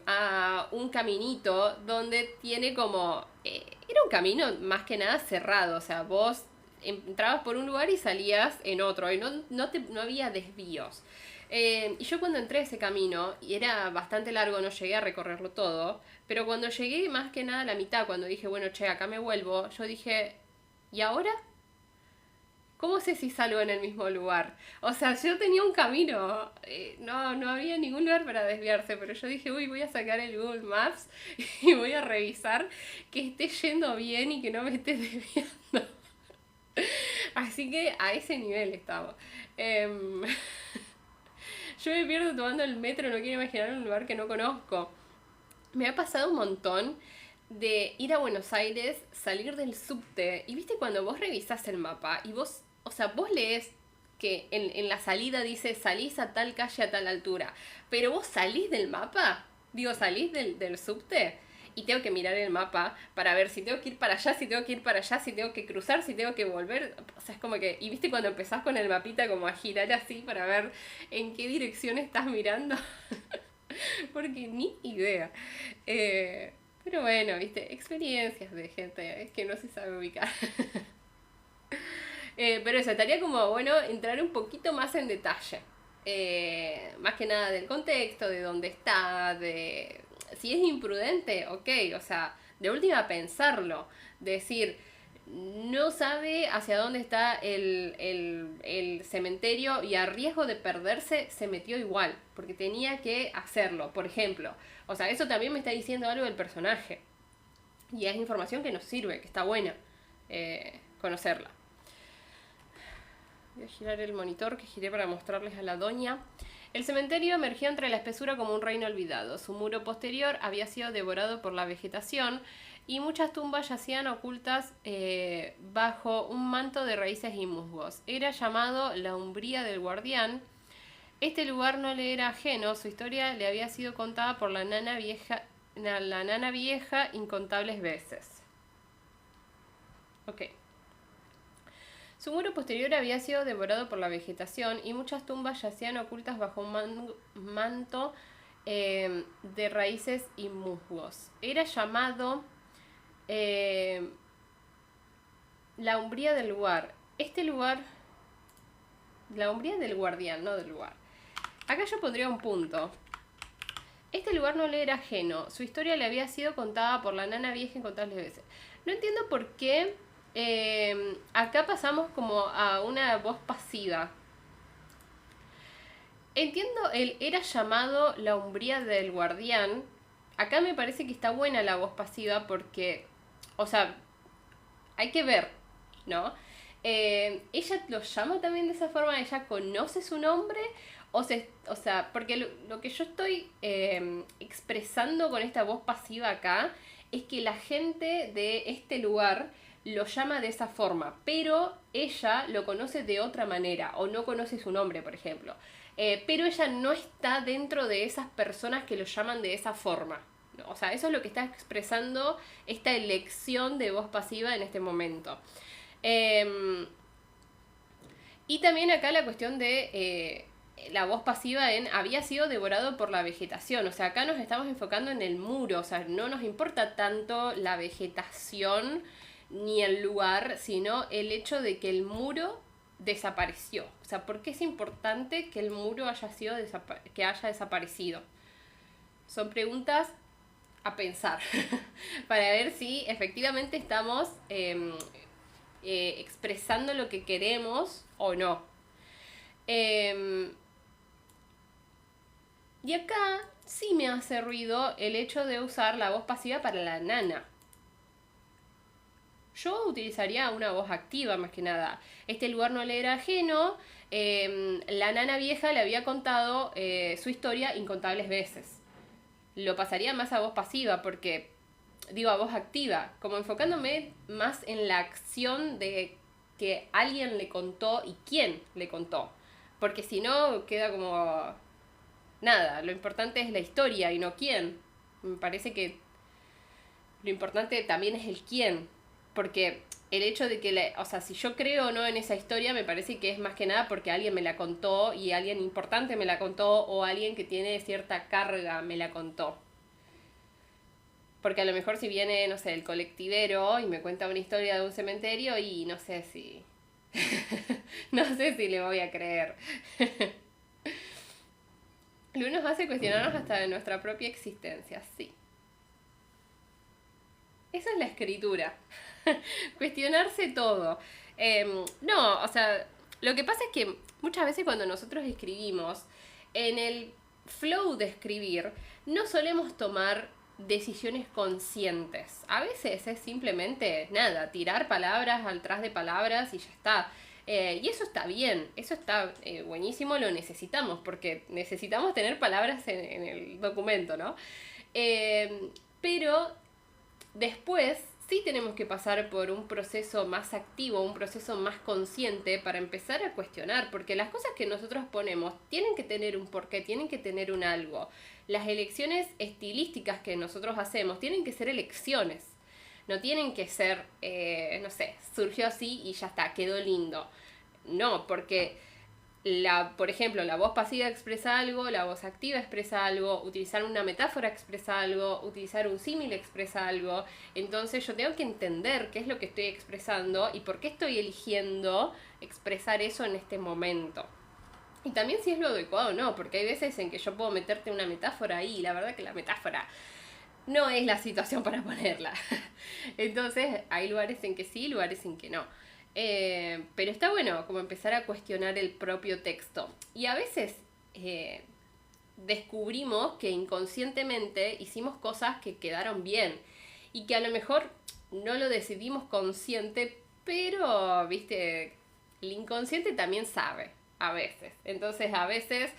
a un caminito donde tiene como... era un camino más que nada cerrado, o sea, vos entrabas por un lugar y salías en otro, y no había desvíos. Y yo cuando entré a ese camino, y era bastante largo, no llegué a recorrerlo todo, pero cuando llegué más que nada a la mitad, cuando dije, bueno, che, acá me vuelvo, yo dije, ¿y ahora? ¿Cómo sé si salgo en el mismo lugar? O sea, yo tenía un camino, no había ningún lugar para desviarse, pero yo dije, uy, voy a sacar el Google Maps y voy a revisar que esté yendo bien y que no me esté desviando. Así que a ese nivel estamos. Em, yo me pierdo tomando el metro, no quiero imaginar un lugar que no conozco. Me ha pasado un montón de ir a Buenos Aires, salir del subte, y viste cuando vos revisás el mapa y vos, o sea, vos lees que en la salida dice salís a tal calle a tal altura, pero vos salís del mapa, digo, salís del subte y tengo que mirar el mapa para ver si tengo que ir para allá, si tengo que ir para allá, si tengo que cruzar, si tengo que volver, o sea, es como que, y viste cuando empezás con el mapita como a girar así para ver en qué dirección estás mirando, porque ni idea. Pero bueno, viste, experiencias de gente que no se sabe ubicar. Pero eso, estaría como bueno entrar un poquito más en detalle. Más que nada del contexto, de dónde está, de si es imprudente, ok, o sea, de última pensarlo, decir, no sabe hacia dónde está el cementerio y a riesgo de perderse se metió igual, porque tenía que hacerlo, por ejemplo. O sea, eso también me está diciendo algo del personaje. Y es información que nos sirve, que está buena conocerla. Voy a girar el monitor que giré para mostrarles a la doña. El cementerio emergió entre la espesura como un reino olvidado. Su muro posterior había sido devorado por la vegetación y muchas tumbas yacían ocultas bajo un manto de raíces y musgos. Era llamado la Umbría del Guardián. Este lugar no le era ajeno, su historia le había sido contada por la nana vieja incontables veces. Ok. Su muro posterior había sido devorado por la vegetación y muchas tumbas yacían ocultas bajo un manto de raíces y musgos. Era llamado la Umbría del lugar. Este lugar... La Umbría del Guardián, no del lugar. Acá yo pondría un punto. Este lugar no le era ajeno. Su historia le había sido contada por la nana vieja incontables veces. No entiendo por qué acá pasamos como a una voz pasiva. Entiendo el era llamado la Umbría del Guardián. Acá me parece que está buena la voz pasiva porque, o sea, hay que ver, ¿no? Ella lo llama también de esa forma, ella conoce su nombre, o sea, porque lo que yo estoy expresando con esta voz pasiva acá es que la gente de este lugar lo llama de esa forma, pero ella lo conoce de otra manera, o no conoce su nombre, por ejemplo. Pero ella no está dentro de esas personas que lo llaman de esa forma. ¿No? O sea, eso es lo que está expresando esta elección de voz pasiva en este momento. Y también acá la cuestión de la voz pasiva en había sido devorado por la vegetación. O sea, acá nos estamos enfocando en el muro. O sea, no nos importa tanto la vegetación ni el lugar, sino el hecho de que el muro desapareció. O sea, ¿por qué es importante que el muro haya sido que haya desaparecido? Son preguntas a pensar para ver si efectivamente estamos expresando lo que queremos o no. Y acá sí me hace ruido el hecho de usar la voz pasiva para la nana. Yo utilizaría una voz activa más que nada. Este lugar no le era ajeno. La nana vieja le había contado su historia incontables veces. Lo pasaría más a voz pasiva porque, digo, a voz activa, como enfocándome más en la acción de que alguien le contó y quién le contó. Porque si no, queda como... Nada, lo importante es la historia y no quién. Me parece que lo importante también es el quién. Porque el hecho de que, o sea, si yo creo o no en esa historia, me parece que es más que nada porque alguien me la contó y alguien importante me la contó o alguien que tiene cierta carga me la contó. Porque a lo mejor si viene, no sé, el colectivero y me cuenta una historia de un cementerio y no sé si... no sé si le voy a creer. Lo nos hace cuestionarnos hasta de nuestra propia existencia, sí. Esa es la escritura. Cuestionarse todo. No, o sea, lo que pasa es que muchas veces cuando nosotros escribimos, en el flow de escribir, no solemos tomar decisiones conscientes. A veces es simplemente, nada, tirar palabras atrás de palabras y ya está. Y eso está bien, eso está buenísimo, lo necesitamos, porque necesitamos tener palabras en el documento, ¿no? Pero después sí tenemos que pasar por un proceso más activo, un proceso más consciente para empezar a cuestionar, porque las cosas que nosotros ponemos tienen que tener un porqué, tienen que tener un algo. Las elecciones estilísticas que nosotros hacemos tienen que ser elecciones, no tienen que ser, no sé, surgió así y ya está, quedó lindo. No, porque por ejemplo, la voz pasiva expresa algo, la voz activa expresa algo, utilizar una metáfora expresa algo, utilizar un símil expresa algo. Entonces yo tengo que entender qué es lo que estoy expresando y por qué estoy eligiendo expresar eso en este momento. Y también si es lo adecuado o no, porque hay veces en que yo puedo meterte una metáfora ahí y la verdad que la metáfora no es la situación para ponerla. Entonces hay lugares en que sí, lugares en que no. Pero está bueno como empezar a cuestionar el propio texto. Y a veces descubrimos que inconscientemente hicimos cosas que quedaron bien. Y que a lo mejor no lo decidimos consciente, pero, viste, el inconsciente también sabe, a veces. Entonces, a veces,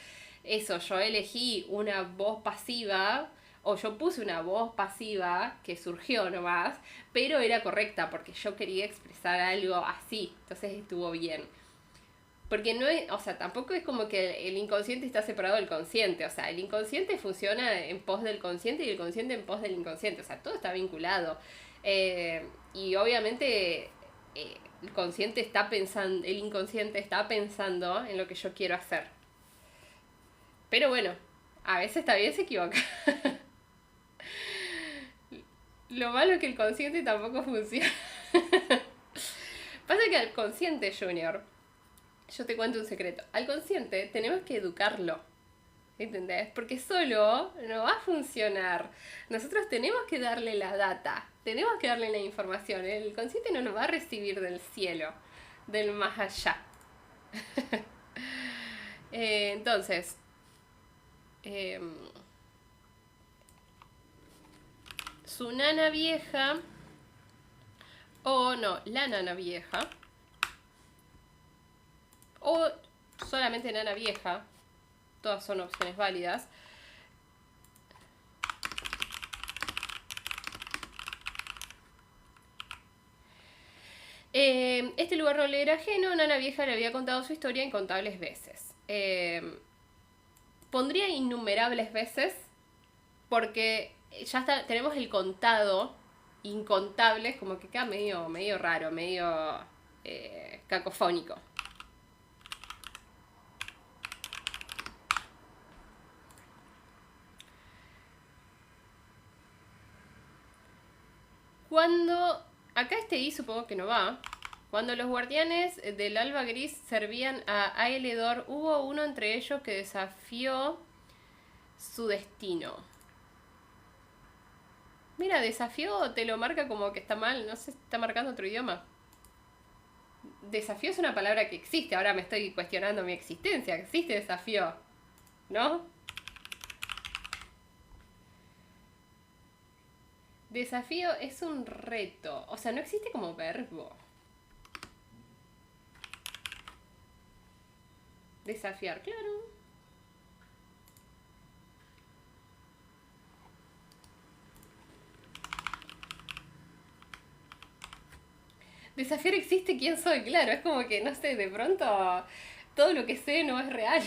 eso, yo elegí una voz pasiva o yo puse una voz pasiva que surgió nomás, pero era correcta porque yo quería expresar algo así, entonces estuvo bien. Porque no es, o sea, tampoco es como que el inconsciente está separado del consciente, o sea, el inconsciente funciona en pos del consciente y el consciente en pos del inconsciente, o sea, todo está vinculado. Y obviamente el consciente está pensando, el inconsciente está pensando en lo que yo quiero hacer. Pero bueno, a veces también se equivoca. Lo malo es que el consciente tampoco funciona. Pasa que al consciente, Junior, yo te cuento un secreto. Al consciente tenemos que educarlo. ¿Entendés? Porque solo no va a funcionar. Nosotros tenemos que darle la data, tenemos que darle la información. El consciente no lo va a recibir del cielo, del más allá. Entonces, su nana vieja, o no, la nana vieja, o solamente nana vieja, todas son opciones válidas. Este lugar no le era ajeno, Nana Vieja le había contado su historia incontables veces. Pondría innumerables veces porque ya está, tenemos el contado, incontables, como que queda medio raro, medio cacofónico. Cuando... Acá este I supongo que no va. Cuando los guardianes del Alba Gris servían a Aeledor, hubo uno entre ellos que desafió su destino. Mira, desafío te lo marca como que está mal, no sé, está marcando otro idioma. Desafío es una palabra que existe, ahora me estoy cuestionando mi existencia, existe desafío, ¿no? Desafío es un reto, o sea, no existe como verbo. Desafiar, claro. Desafiar existe, ¿quién soy? Claro, es como que, no sé, de pronto todo lo que sé no es real.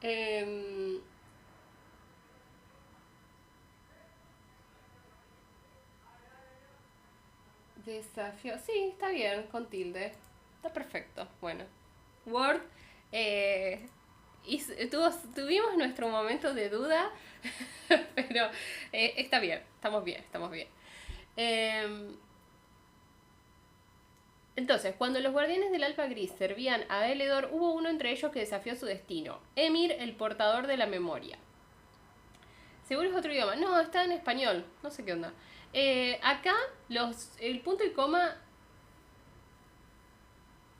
eh, Desafío. Sí, está bien, con tilde. Está perfecto. Bueno. Word. eh, tuvimos nuestro momento de duda, pero está bien, estamos bien, estamos bien. Eh, entonces, cuando los guardianes del Alfa Gris servían a Eledor, hubo uno entre ellos que desafió su destino. Emir, el portador de la memoria. Seguro es otro idioma. No, está en español. No sé qué onda. Acá el punto y coma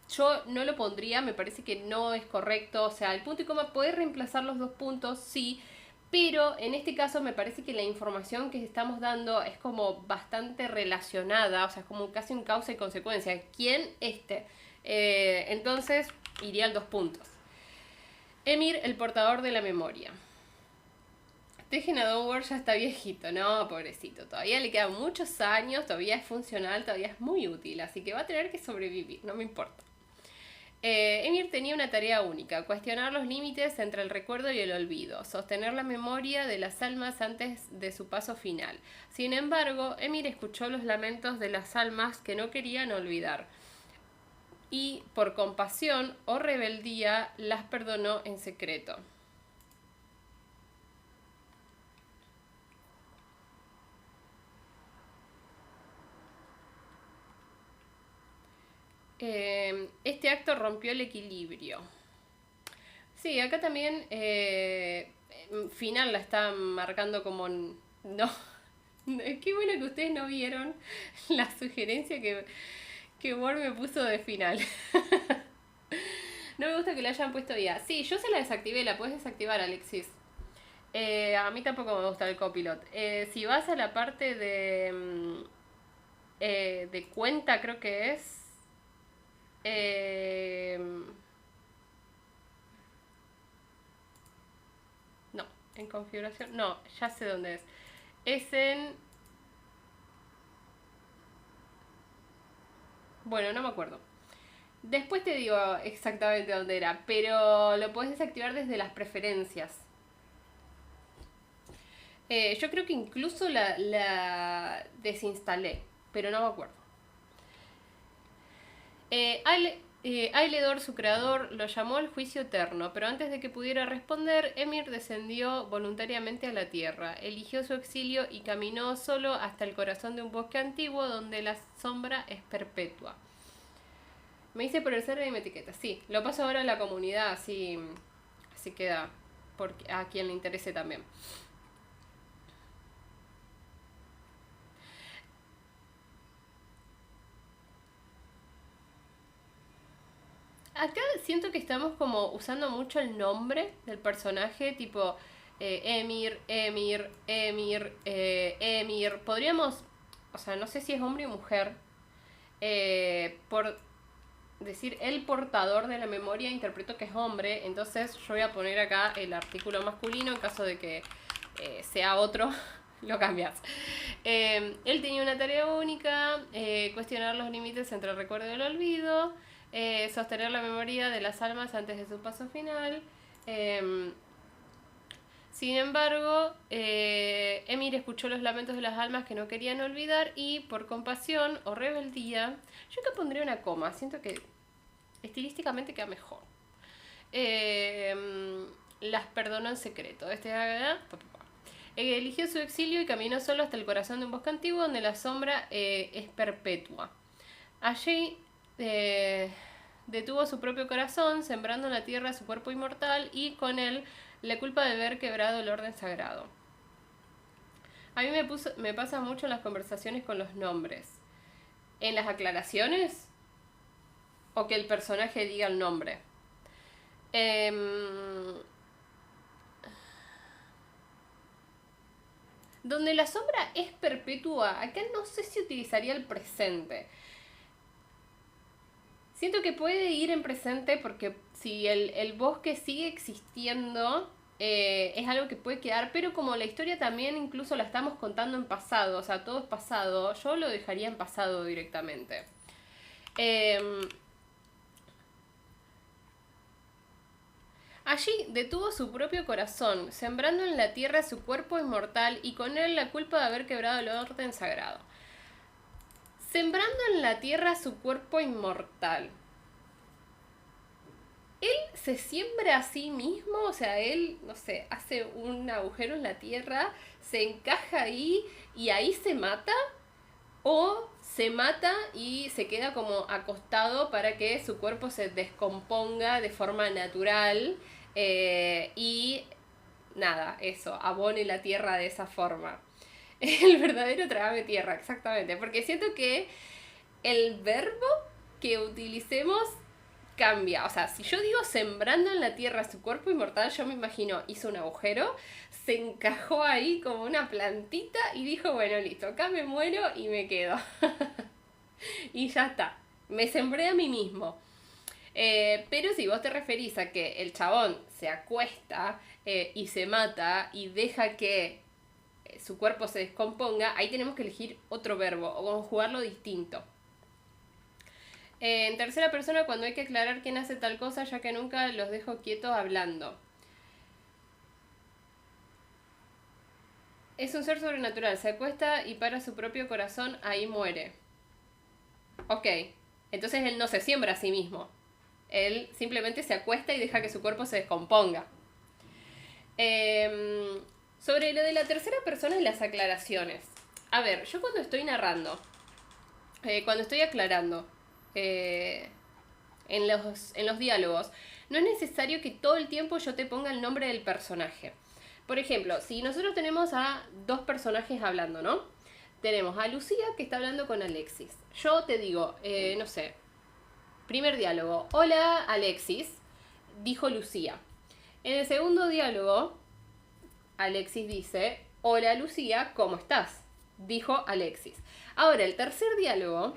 yo no lo pondría, me parece que no es correcto. O sea, el punto y coma puede reemplazar los dos puntos, sí, Pero en este caso me parece que la información que estamos dando es como bastante relacionada, o sea, es como casi un causa y consecuencia. ¿Quién? Entonces iría al 2 puntos. Emir, el portador de la memoria. Tejen a Downward ya está viejito, no, pobrecito. Todavía le quedan muchos años, todavía es funcional, todavía es muy útil, así que va a tener que sobrevivir, no me importa. Emir tenía una tarea única, cuestionar los límites entre el recuerdo y el olvido, sostener la memoria de las almas antes de su paso final. Sin embargo, Emir escuchó los lamentos de las almas que no querían olvidar y, por compasión o rebeldía, las perdonó en secreto. Este acto rompió el equilibrio. Sí, acá también final la está marcando como no. Qué bueno que ustedes no vieron la sugerencia que Word me puso de final. No me gusta que la hayan puesto ya. Sí, yo se la desactivé, la puedes desactivar, Alexis. A mí tampoco me gusta el copilot. Si vas a la parte de cuenta, creo que es. No, en configuración. No, ya sé dónde es. Es en. Bueno, no me acuerdo. Después te digo exactamente dónde era, pero lo puedes desactivar desde las preferencias. Yo creo que incluso la desinstalé, pero no me acuerdo. Ailedor, su creador, lo llamó al juicio eterno, pero antes de que pudiera responder, Emir descendió voluntariamente a la tierra, eligió su exilio y caminó solo hasta el corazón de un bosque antiguo donde la sombra es perpetua. Me hice por el server y me etiqueta. Sí, lo paso ahora a la comunidad, así queda a quien le interese también. Acá siento que estamos como usando mucho el nombre del personaje, tipo Emir, Emir. Podríamos, o sea, no sé si es hombre o mujer, por decir el portador de la memoria, interpreto que es hombre, entonces yo voy a poner acá el artículo masculino en caso de que sea otro. Lo cambias. Él tenía una tarea única, cuestionar los límites entre el recuerdo y el olvido, sostener la memoria de las almas antes de su paso final. Sin embargo, Emir escuchó los lamentos de las almas que no querían olvidar y, por compasión o rebeldía, yo acá pondría una coma, siento que estilísticamente queda mejor. Las perdonó en secreto. Eligió su exilio y caminó solo hasta el corazón de un bosque antiguo donde la sombra es perpetua. Allí detuvo su propio corazón, sembrando en la tierra su cuerpo inmortal y con él la culpa de haber quebrado el orden sagrado. A mí me pasa mucho en las conversaciones con los nombres. En las aclaraciones o que el personaje diga el nombre. Donde la sombra es perpetua, acá no sé si utilizaría el presente. Siento que puede ir en presente porque si el bosque sigue existiendo, es algo que puede quedar, pero como la historia también incluso la estamos contando en pasado, o sea, todo es pasado, yo lo dejaría en pasado directamente. Allí detuvo su propio corazón, sembrando en la tierra su cuerpo inmortal y con él la culpa de haber quebrado el orden sagrado. Sembrando en la tierra su cuerpo inmortal. Él se siembra a sí mismo, o sea, él, no sé, hace un agujero en la tierra, se encaja ahí y ahí se mata, o se mata y se queda como acostado para que su cuerpo se descomponga de forma natural y nada, eso, abone la tierra de esa forma. El verdadero trágame tierra, exactamente, porque siento que el verbo que utilicemos cambia. O sea, si yo digo sembrando en la tierra su cuerpo inmortal, yo me imagino, hizo un agujero, se encajó ahí como una plantita y dijo, bueno, listo, acá me muero y me quedo. Y ya está, me sembré a mí mismo. Pero si vos te referís a que el chabón se acuesta y se mata y deja que su cuerpo se descomponga, ahí tenemos que elegir otro verbo o conjugarlo distinto. En tercera persona, cuando hay que aclarar quién hace tal cosa, ya que nunca los dejo quietos hablando. Es un ser sobrenatural, se acuesta y para su propio corazón, ahí muere. Ok, entonces él no se siembra a sí mismo. Él simplemente se acuesta y deja que su cuerpo se descomponga. Sobre lo de la tercera persona y las aclaraciones. A ver, yo cuando estoy narrando, cuando estoy aclarando en los diálogos, no es necesario que todo el tiempo yo te ponga el nombre del personaje. Por ejemplo, si nosotros tenemos a dos personajes hablando, ¿no? Tenemos a Lucía que está hablando con Alexis. Yo te digo, no sé, primer diálogo. Hola Alexis, dijo Lucía. En el segundo diálogo, Alexis dice, hola Lucía, ¿cómo estás? Dijo Alexis. Ahora, el tercer diálogo,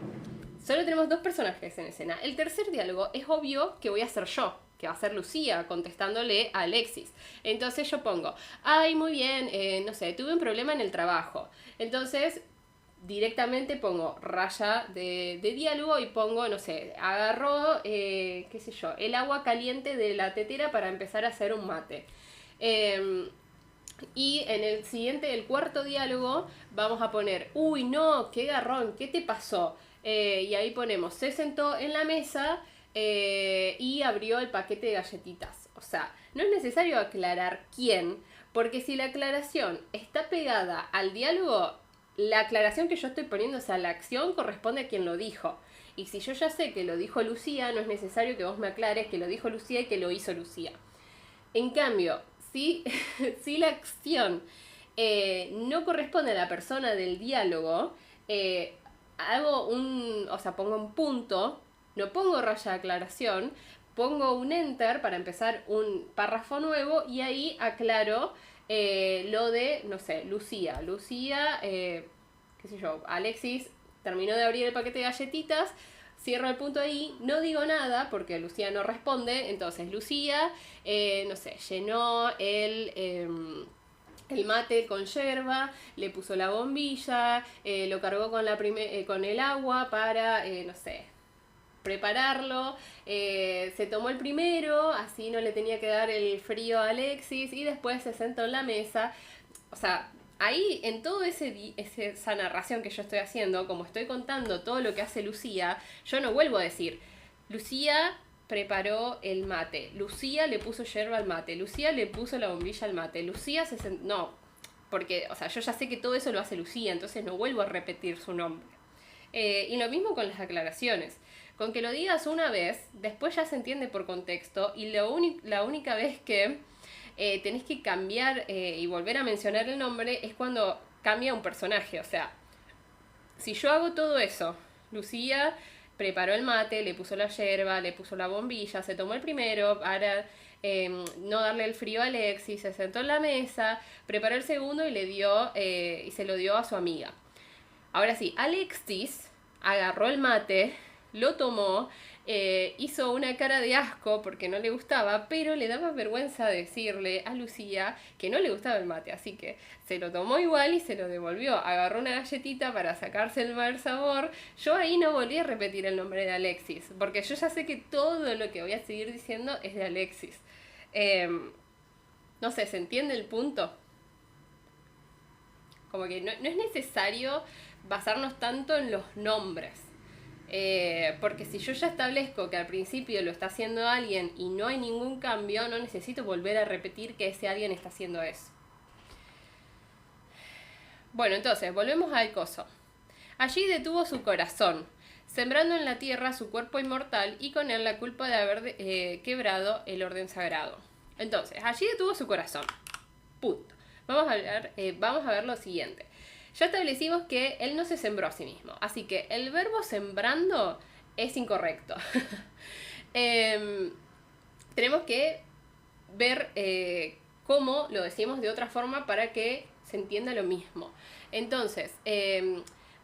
solo tenemos dos personajes en escena. El tercer diálogo es obvio que voy a ser yo, que va a ser Lucía contestándole a Alexis. Entonces yo pongo, ay, muy bien, no sé, tuve un problema en el trabajo. Entonces directamente pongo raya de diálogo y pongo, no sé, agarró, qué sé yo, el agua caliente de la tetera para empezar a hacer un mate. Y en el siguiente, el cuarto diálogo, vamos a poner, uy, no, qué garrón, ¿qué te pasó? Y ahí ponemos, se sentó en la mesa y abrió el paquete de galletitas. O sea, no es necesario aclarar quién, porque si la aclaración está pegada al diálogo, la aclaración que yo estoy poniendo, o sea, la acción corresponde a quien lo dijo. Y si yo ya sé que lo dijo Lucía, no es necesario que vos me aclares que lo dijo Lucía y que lo hizo Lucía. En cambio, si la acción no corresponde a la persona del diálogo, pongo un punto, no pongo raya de aclaración, pongo un enter para empezar un párrafo nuevo y ahí aclaro lo de, no sé, Lucía, qué sé yo, Alexis terminó de abrir el paquete de galletitas, cierro el punto ahí, no digo nada porque Lucía no responde, entonces Lucía, no sé, llenó el mate con yerba, le puso la bombilla, lo cargó con el agua para, no sé, prepararlo, se tomó el primero, así no le tenía que dar el frío a Alexis y después se sentó en la mesa. O sea, ahí en toda esa narración que yo estoy haciendo, como estoy contando todo lo que hace Lucía, yo no vuelvo a decir, Lucía preparó el mate, Lucía le puso yerba al mate, Lucía le puso la bombilla al mate, Lucía se sentó... No, porque, o sea, yo ya sé que todo eso lo hace Lucía, entonces no vuelvo a repetir su nombre. Y lo mismo con las aclaraciones. Con que lo digas una vez, después ya se entiende por contexto y la única vez que tenés que cambiar y volver a mencionar el nombre es cuando cambia un personaje. O sea, si yo hago todo eso, Lucía preparó el mate, le puso la yerba, le puso la bombilla, se tomó el primero para no darle el frío a Alexis, se sentó en la mesa, preparó el segundo y le dio y se lo dio a su amiga. Ahora sí, Alexis agarró el mate, lo tomó, hizo una cara de asco porque no le gustaba, pero le daba vergüenza decirle a Lucía que no le gustaba el mate, así que se lo tomó igual y se lo devolvió. Agarró una galletita para sacarse el mal sabor. Yo ahí no volví a repetir el nombre de Alexis, porque yo ya sé que todo lo que voy a seguir diciendo es de Alexis. No sé, ¿se entiende el punto? Como que no es necesario basarnos tanto en los nombres. Porque si yo ya establezco que al principio lo está haciendo alguien y no hay ningún cambio, no necesito volver a repetir que ese alguien está haciendo eso. Bueno, entonces, volvemos al coso. Allí detuvo su corazón, sembrando en la tierra su cuerpo inmortal y con él la culpa de haber quebrado el orden sagrado. Entonces, allí detuvo su corazón. Punto. Vamos a ver lo siguiente. Ya establecimos que él no se sembró a sí mismo, así que el verbo sembrando es incorrecto. Em, tenemos que ver cómo lo decimos de otra forma para que se entienda lo mismo. Entonces,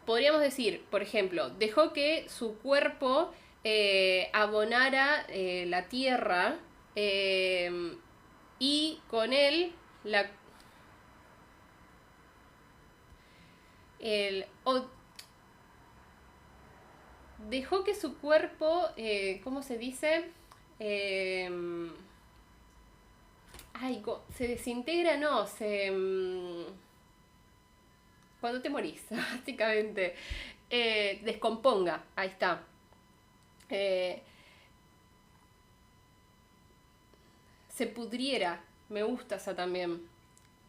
podríamos decir, por ejemplo, dejó que su cuerpo abonara la tierra y con él la, el, o dejó que su cuerpo, ¿cómo se dice? Eh, Ay, se desintegra, no, cuando te morís, básicamente. Descomponga, ahí está. Eh, Se pudriera, me gusta esa también.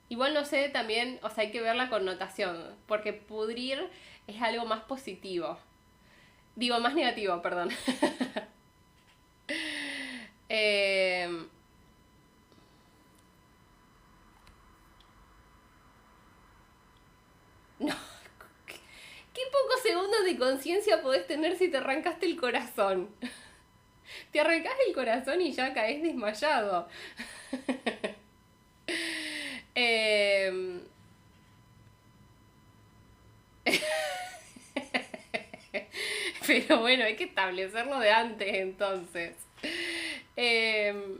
Igual no sé también, o sea, hay que ver la connotación, porque pudrir es algo más positivo. Digo, más negativo, perdón. Eh, no, ¿qué pocos segundos de conciencia podés tener si te arrancaste el corazón? Te arrancás el corazón y ya caes desmayado. Eh, pero bueno, hay que establecerlo de antes entonces. Eh,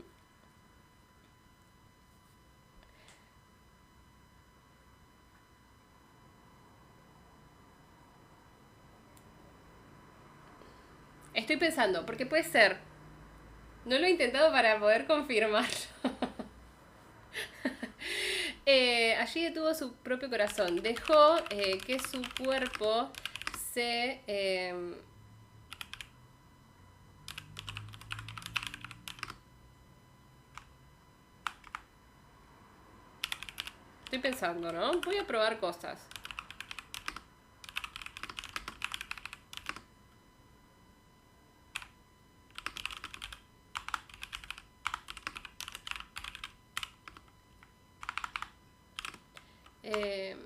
Estoy pensando, porque puede ser. No lo he intentado para poder confirmarlo. Allí detuvo su propio corazón. Dejó que su cuerpo se... estoy pensando, ¿no? Voy a probar cosas. Eh,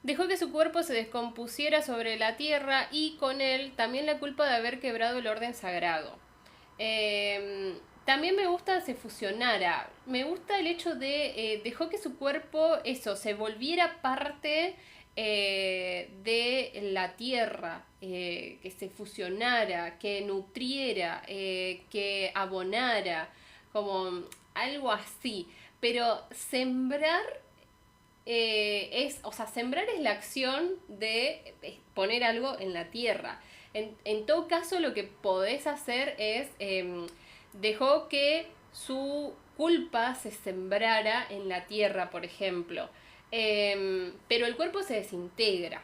Dejó que su cuerpo se descompusiera sobre la tierra y con él también la culpa de haber quebrado el orden sagrado. También me gusta se fusionara. Me gusta el hecho de dejó que su cuerpo, eso, se volviera parte de la tierra, que se fusionara, que nutriera, que abonara, como algo así. Pero sembrar o sea, sembrar es la acción de poner algo en la tierra. En todo caso, lo que podés hacer es, dejó que su culpa se sembrara en la tierra, por ejemplo. Pero el cuerpo se desintegra,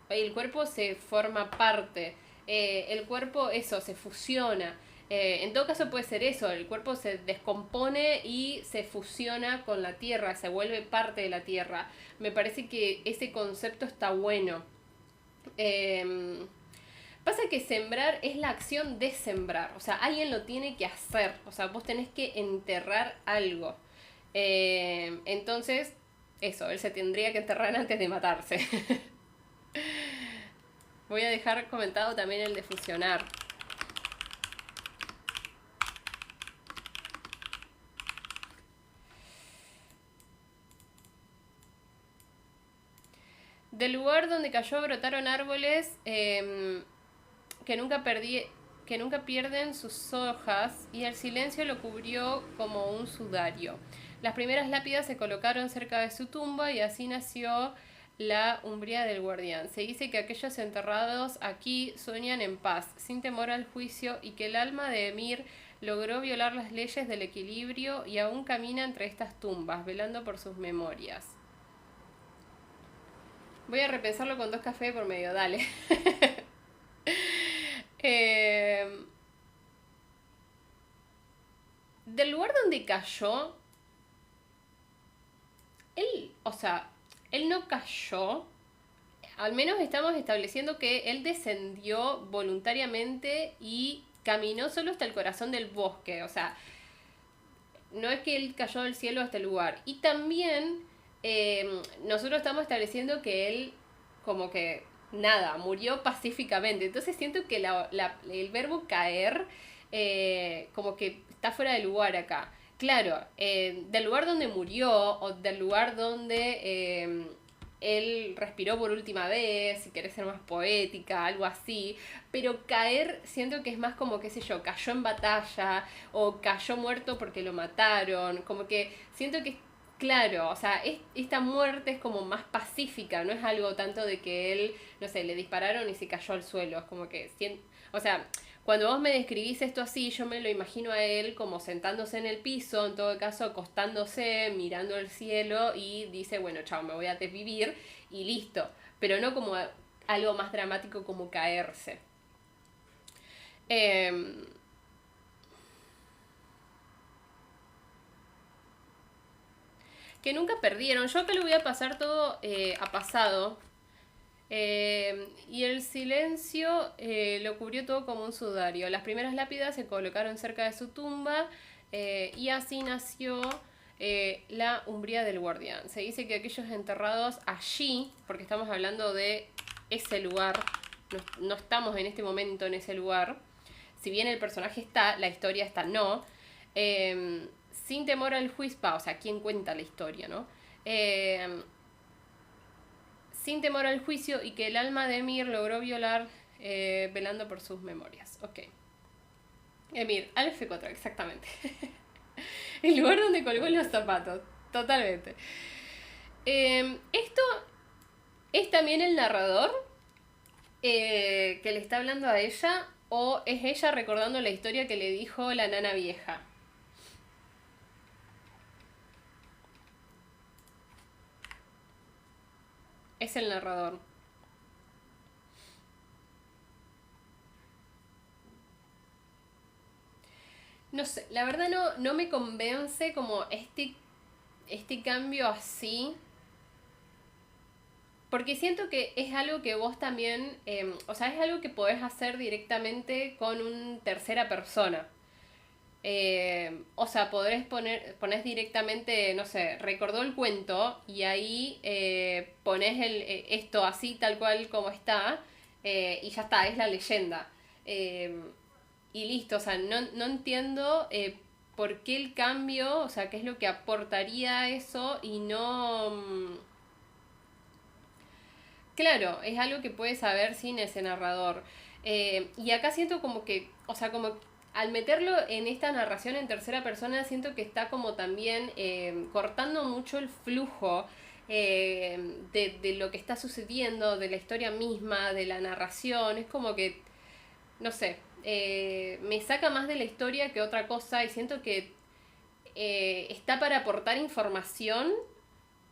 el cuerpo se forma parte, el cuerpo, eso, se fusiona. En todo caso puede ser eso, el cuerpo se descompone y se fusiona con la tierra, se vuelve parte de la tierra. Me parece que ese concepto está bueno. Eh, Pasa que sembrar es la acción de sembrar, o sea, alguien lo tiene que hacer, o sea, vos tenés que enterrar algo. Entonces, eso, él se tendría que enterrar antes de matarse. Voy a dejar comentado también el de fusionar. Del lugar donde cayó brotaron árboles que que nunca pierden sus hojas y el silencio lo cubrió como un sudario. Las primeras lápidas se colocaron cerca de su tumba y así nació la umbría del guardián. Se dice que aquellos enterrados aquí sueñan en paz, sin temor al juicio, y que el alma de Emir logró violar las leyes del equilibrio y aún camina entre estas tumbas, velando por sus memorias. Voy a repensarlo con 2 cafés por medio, dale. eh, Del lugar donde cayó, él, o sea, él no cayó. Al menos estamos estableciendo que él descendió voluntariamente y caminó solo hasta el corazón del bosque. O sea, no es que él cayó del cielo hasta el lugar. Y también nosotros estamos estableciendo que él como que nada, murió pacíficamente. Entonces siento que el verbo caer como que está fuera de lugar acá. Claro, del lugar donde murió o del lugar donde él respiró por última vez, si querés ser más poética, algo así, pero caer siento que es más como, qué sé yo, cayó en batalla o cayó muerto porque lo mataron, como que siento que, claro, o sea, esta muerte es como más pacífica, no es algo tanto de que él, no sé, le dispararon y se cayó al suelo, es como que, o sea, cuando vos me describís esto así, yo me lo imagino a él como sentándose en el piso, en todo caso acostándose, mirando el cielo y dice, bueno, chao, me voy a desvivir y listo. Pero no como algo más dramático como caerse. Eh, que nunca perdieron. Yo acá lo voy a pasar todo a pasado. Y el silencio lo cubrió todo como un sudario. Las primeras lápidas se colocaron cerca de su tumba y así nació la umbría del guardián. Se dice que aquellos enterrados allí, porque estamos hablando de ese lugar, no estamos en este momento en ese lugar, si bien el personaje está, la historia está no, sin temor al juicio, o sea, ¿quién cuenta la historia, no? Sin temor al juicio y que el alma de Emir logró violar velando por sus memorias. Ok. Emir, al F4, exactamente. El lugar donde colgó los zapatos, totalmente. Esto es también el narrador que le está hablando a ella o es ella recordando la historia que le dijo la nana vieja. Es el narrador. No sé, la verdad no me convence como este cambio así. Porque siento que es algo que vos también, o sea, es algo que podés hacer directamente con un tercera persona. O sea, ponés directamente, no sé, recordó el cuento y ahí ponés esto así tal cual como está y ya está, es la leyenda. Eh, y listo, o sea, no entiendo por qué el cambio, o sea, qué es lo que aportaría eso y no... Claro, es algo que puedes saber sin ese narrador. Y acá siento como que, o sea, como al meterlo en esta narración en tercera persona, siento que está como también cortando mucho el flujo de lo que está sucediendo, de la historia misma, de la narración. Es como que, no sé, me saca más de la historia que otra cosa y siento que está para aportar información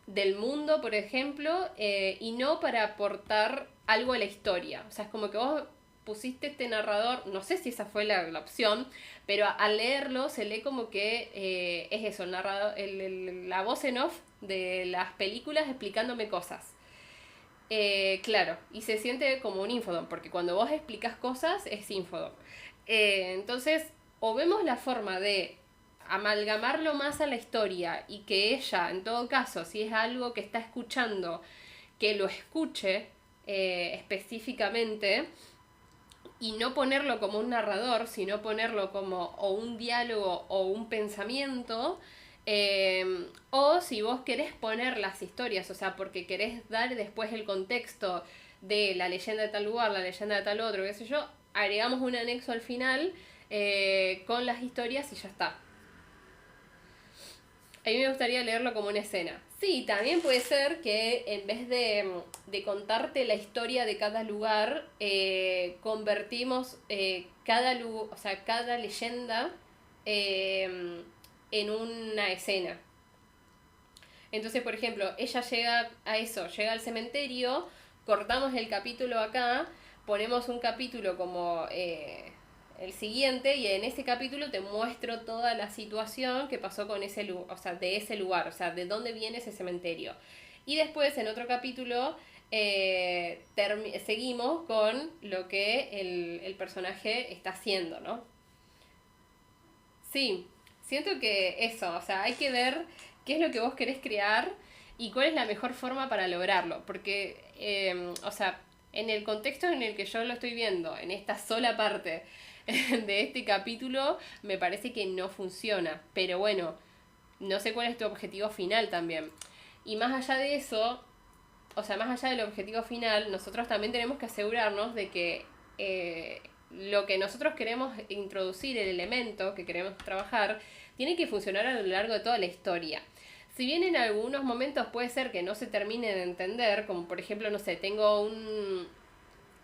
del mundo, por ejemplo, y no para aportar algo a la historia. O sea, es como que vos pusiste este narrador, no sé si esa fue la opción, pero al leerlo se lee como que es eso, el narrador, la voz en off de las películas explicándome cosas. Claro, y se siente como un infodom, porque cuando vos explicas cosas es infodom. Entonces, o vemos la forma de amalgamarlo más a la historia y que ella, en todo caso, si es algo que está escuchando, que lo escuche específicamente y no ponerlo como un narrador, sino ponerlo como o un diálogo o un pensamiento. O si vos querés poner las historias, o sea, porque querés dar después el contexto de la leyenda de tal lugar, la leyenda de tal otro, qué sé yo, agregamos un anexo al final con las historias y ya está. A mí me gustaría leerlo como una escena. Sí, también puede ser que en vez de contarte la historia de cada lugar, convertimos o sea, cada leyenda en una escena. Entonces, por ejemplo, ella llega a eso, llega al cementerio, cortamos el capítulo acá, ponemos un capítulo como el siguiente y en ese capítulo te muestro toda la situación que pasó con ese lugar, o sea, de ese lugar, o sea, de dónde viene ese cementerio. Y después en otro capítulo seguimos con lo que el personaje está haciendo, ¿no? Sí, siento que eso, o sea, hay que ver qué es lo que vos querés crear y cuál es la mejor forma para lograrlo. Porque, o sea, en el contexto en el que yo lo estoy viendo, en esta sola parte de este capítulo, me parece que no funciona. Pero bueno, no sé cuál es tu objetivo final también. Y más allá de eso, o sea, más allá del objetivo final, nosotros también tenemos que asegurarnos de que lo que nosotros queremos introducir, el elemento que queremos trabajar, tiene que funcionar a lo largo de toda la historia. Si bien en algunos momentos puede ser que no se termine de entender, como por ejemplo, no sé, tengo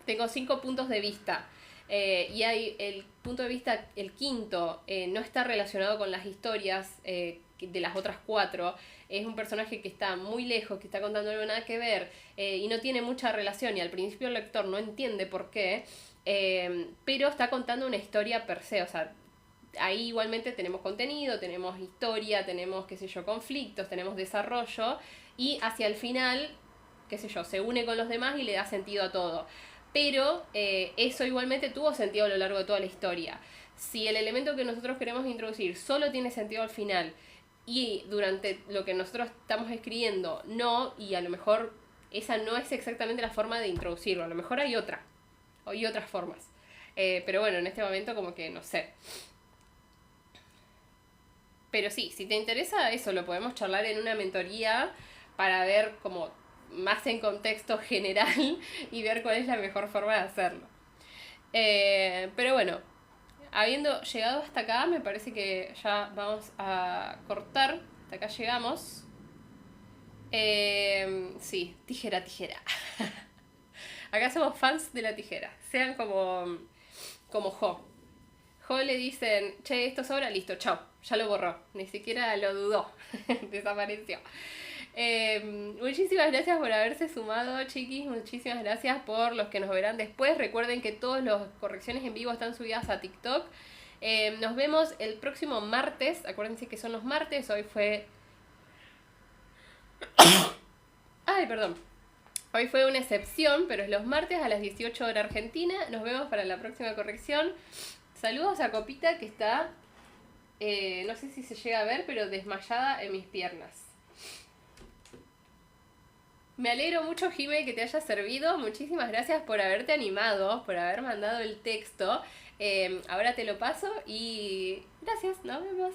5 puntos de vista, y hay el punto de vista, el quinto, no está relacionado con las historias de las otras 4. Es un personaje que está muy lejos, que está contando algo nada que ver, y no tiene mucha relación, y al principio el lector no entiende por qué, pero está contando una historia per se. O sea, ahí igualmente tenemos contenido, tenemos historia, tenemos, qué sé yo, conflictos, tenemos desarrollo, y hacia el final, qué sé yo, se une con los demás y le da sentido a todo. Pero eso igualmente tuvo sentido a lo largo de toda la historia. Si el elemento que nosotros queremos introducir solo tiene sentido al final y durante lo que nosotros estamos escribiendo no, y a lo mejor esa no es exactamente la forma de introducirlo, a lo mejor hay otras formas. Pero bueno, en este momento como que no sé. Pero sí, si te interesa eso, lo podemos charlar en una mentoría para ver como más en contexto general y ver cuál es la mejor forma de hacerlo. Pero bueno, habiendo llegado hasta acá, me parece que ya vamos a cortar. Hasta acá llegamos. Sí, tijera, tijera. Acá somos fans de la tijera. Sean como Jo. Jo le dicen, che, esto sobra, listo, chao. Ya lo borró. Ni siquiera lo dudó. Desapareció. Muchísimas gracias por haberse sumado, chiquis. Muchísimas gracias por los que nos verán después. Recuerden que todas las correcciones en vivo están subidas a TikTok. Nos vemos el próximo martes. Acuérdense que son los martes. Hoy fue... Ay, perdón. Hoy fue una excepción, pero es los martes a las 18 horas Argentina. Nos vemos para la próxima corrección. Saludos a Copita, que está... no sé si se llega a ver, pero desmayada en mis piernas. Me alegro mucho, Jime, que te haya servido. Muchísimas gracias por haberte animado, por haber mandado el texto. Ahora te lo paso y gracias, nos vemos.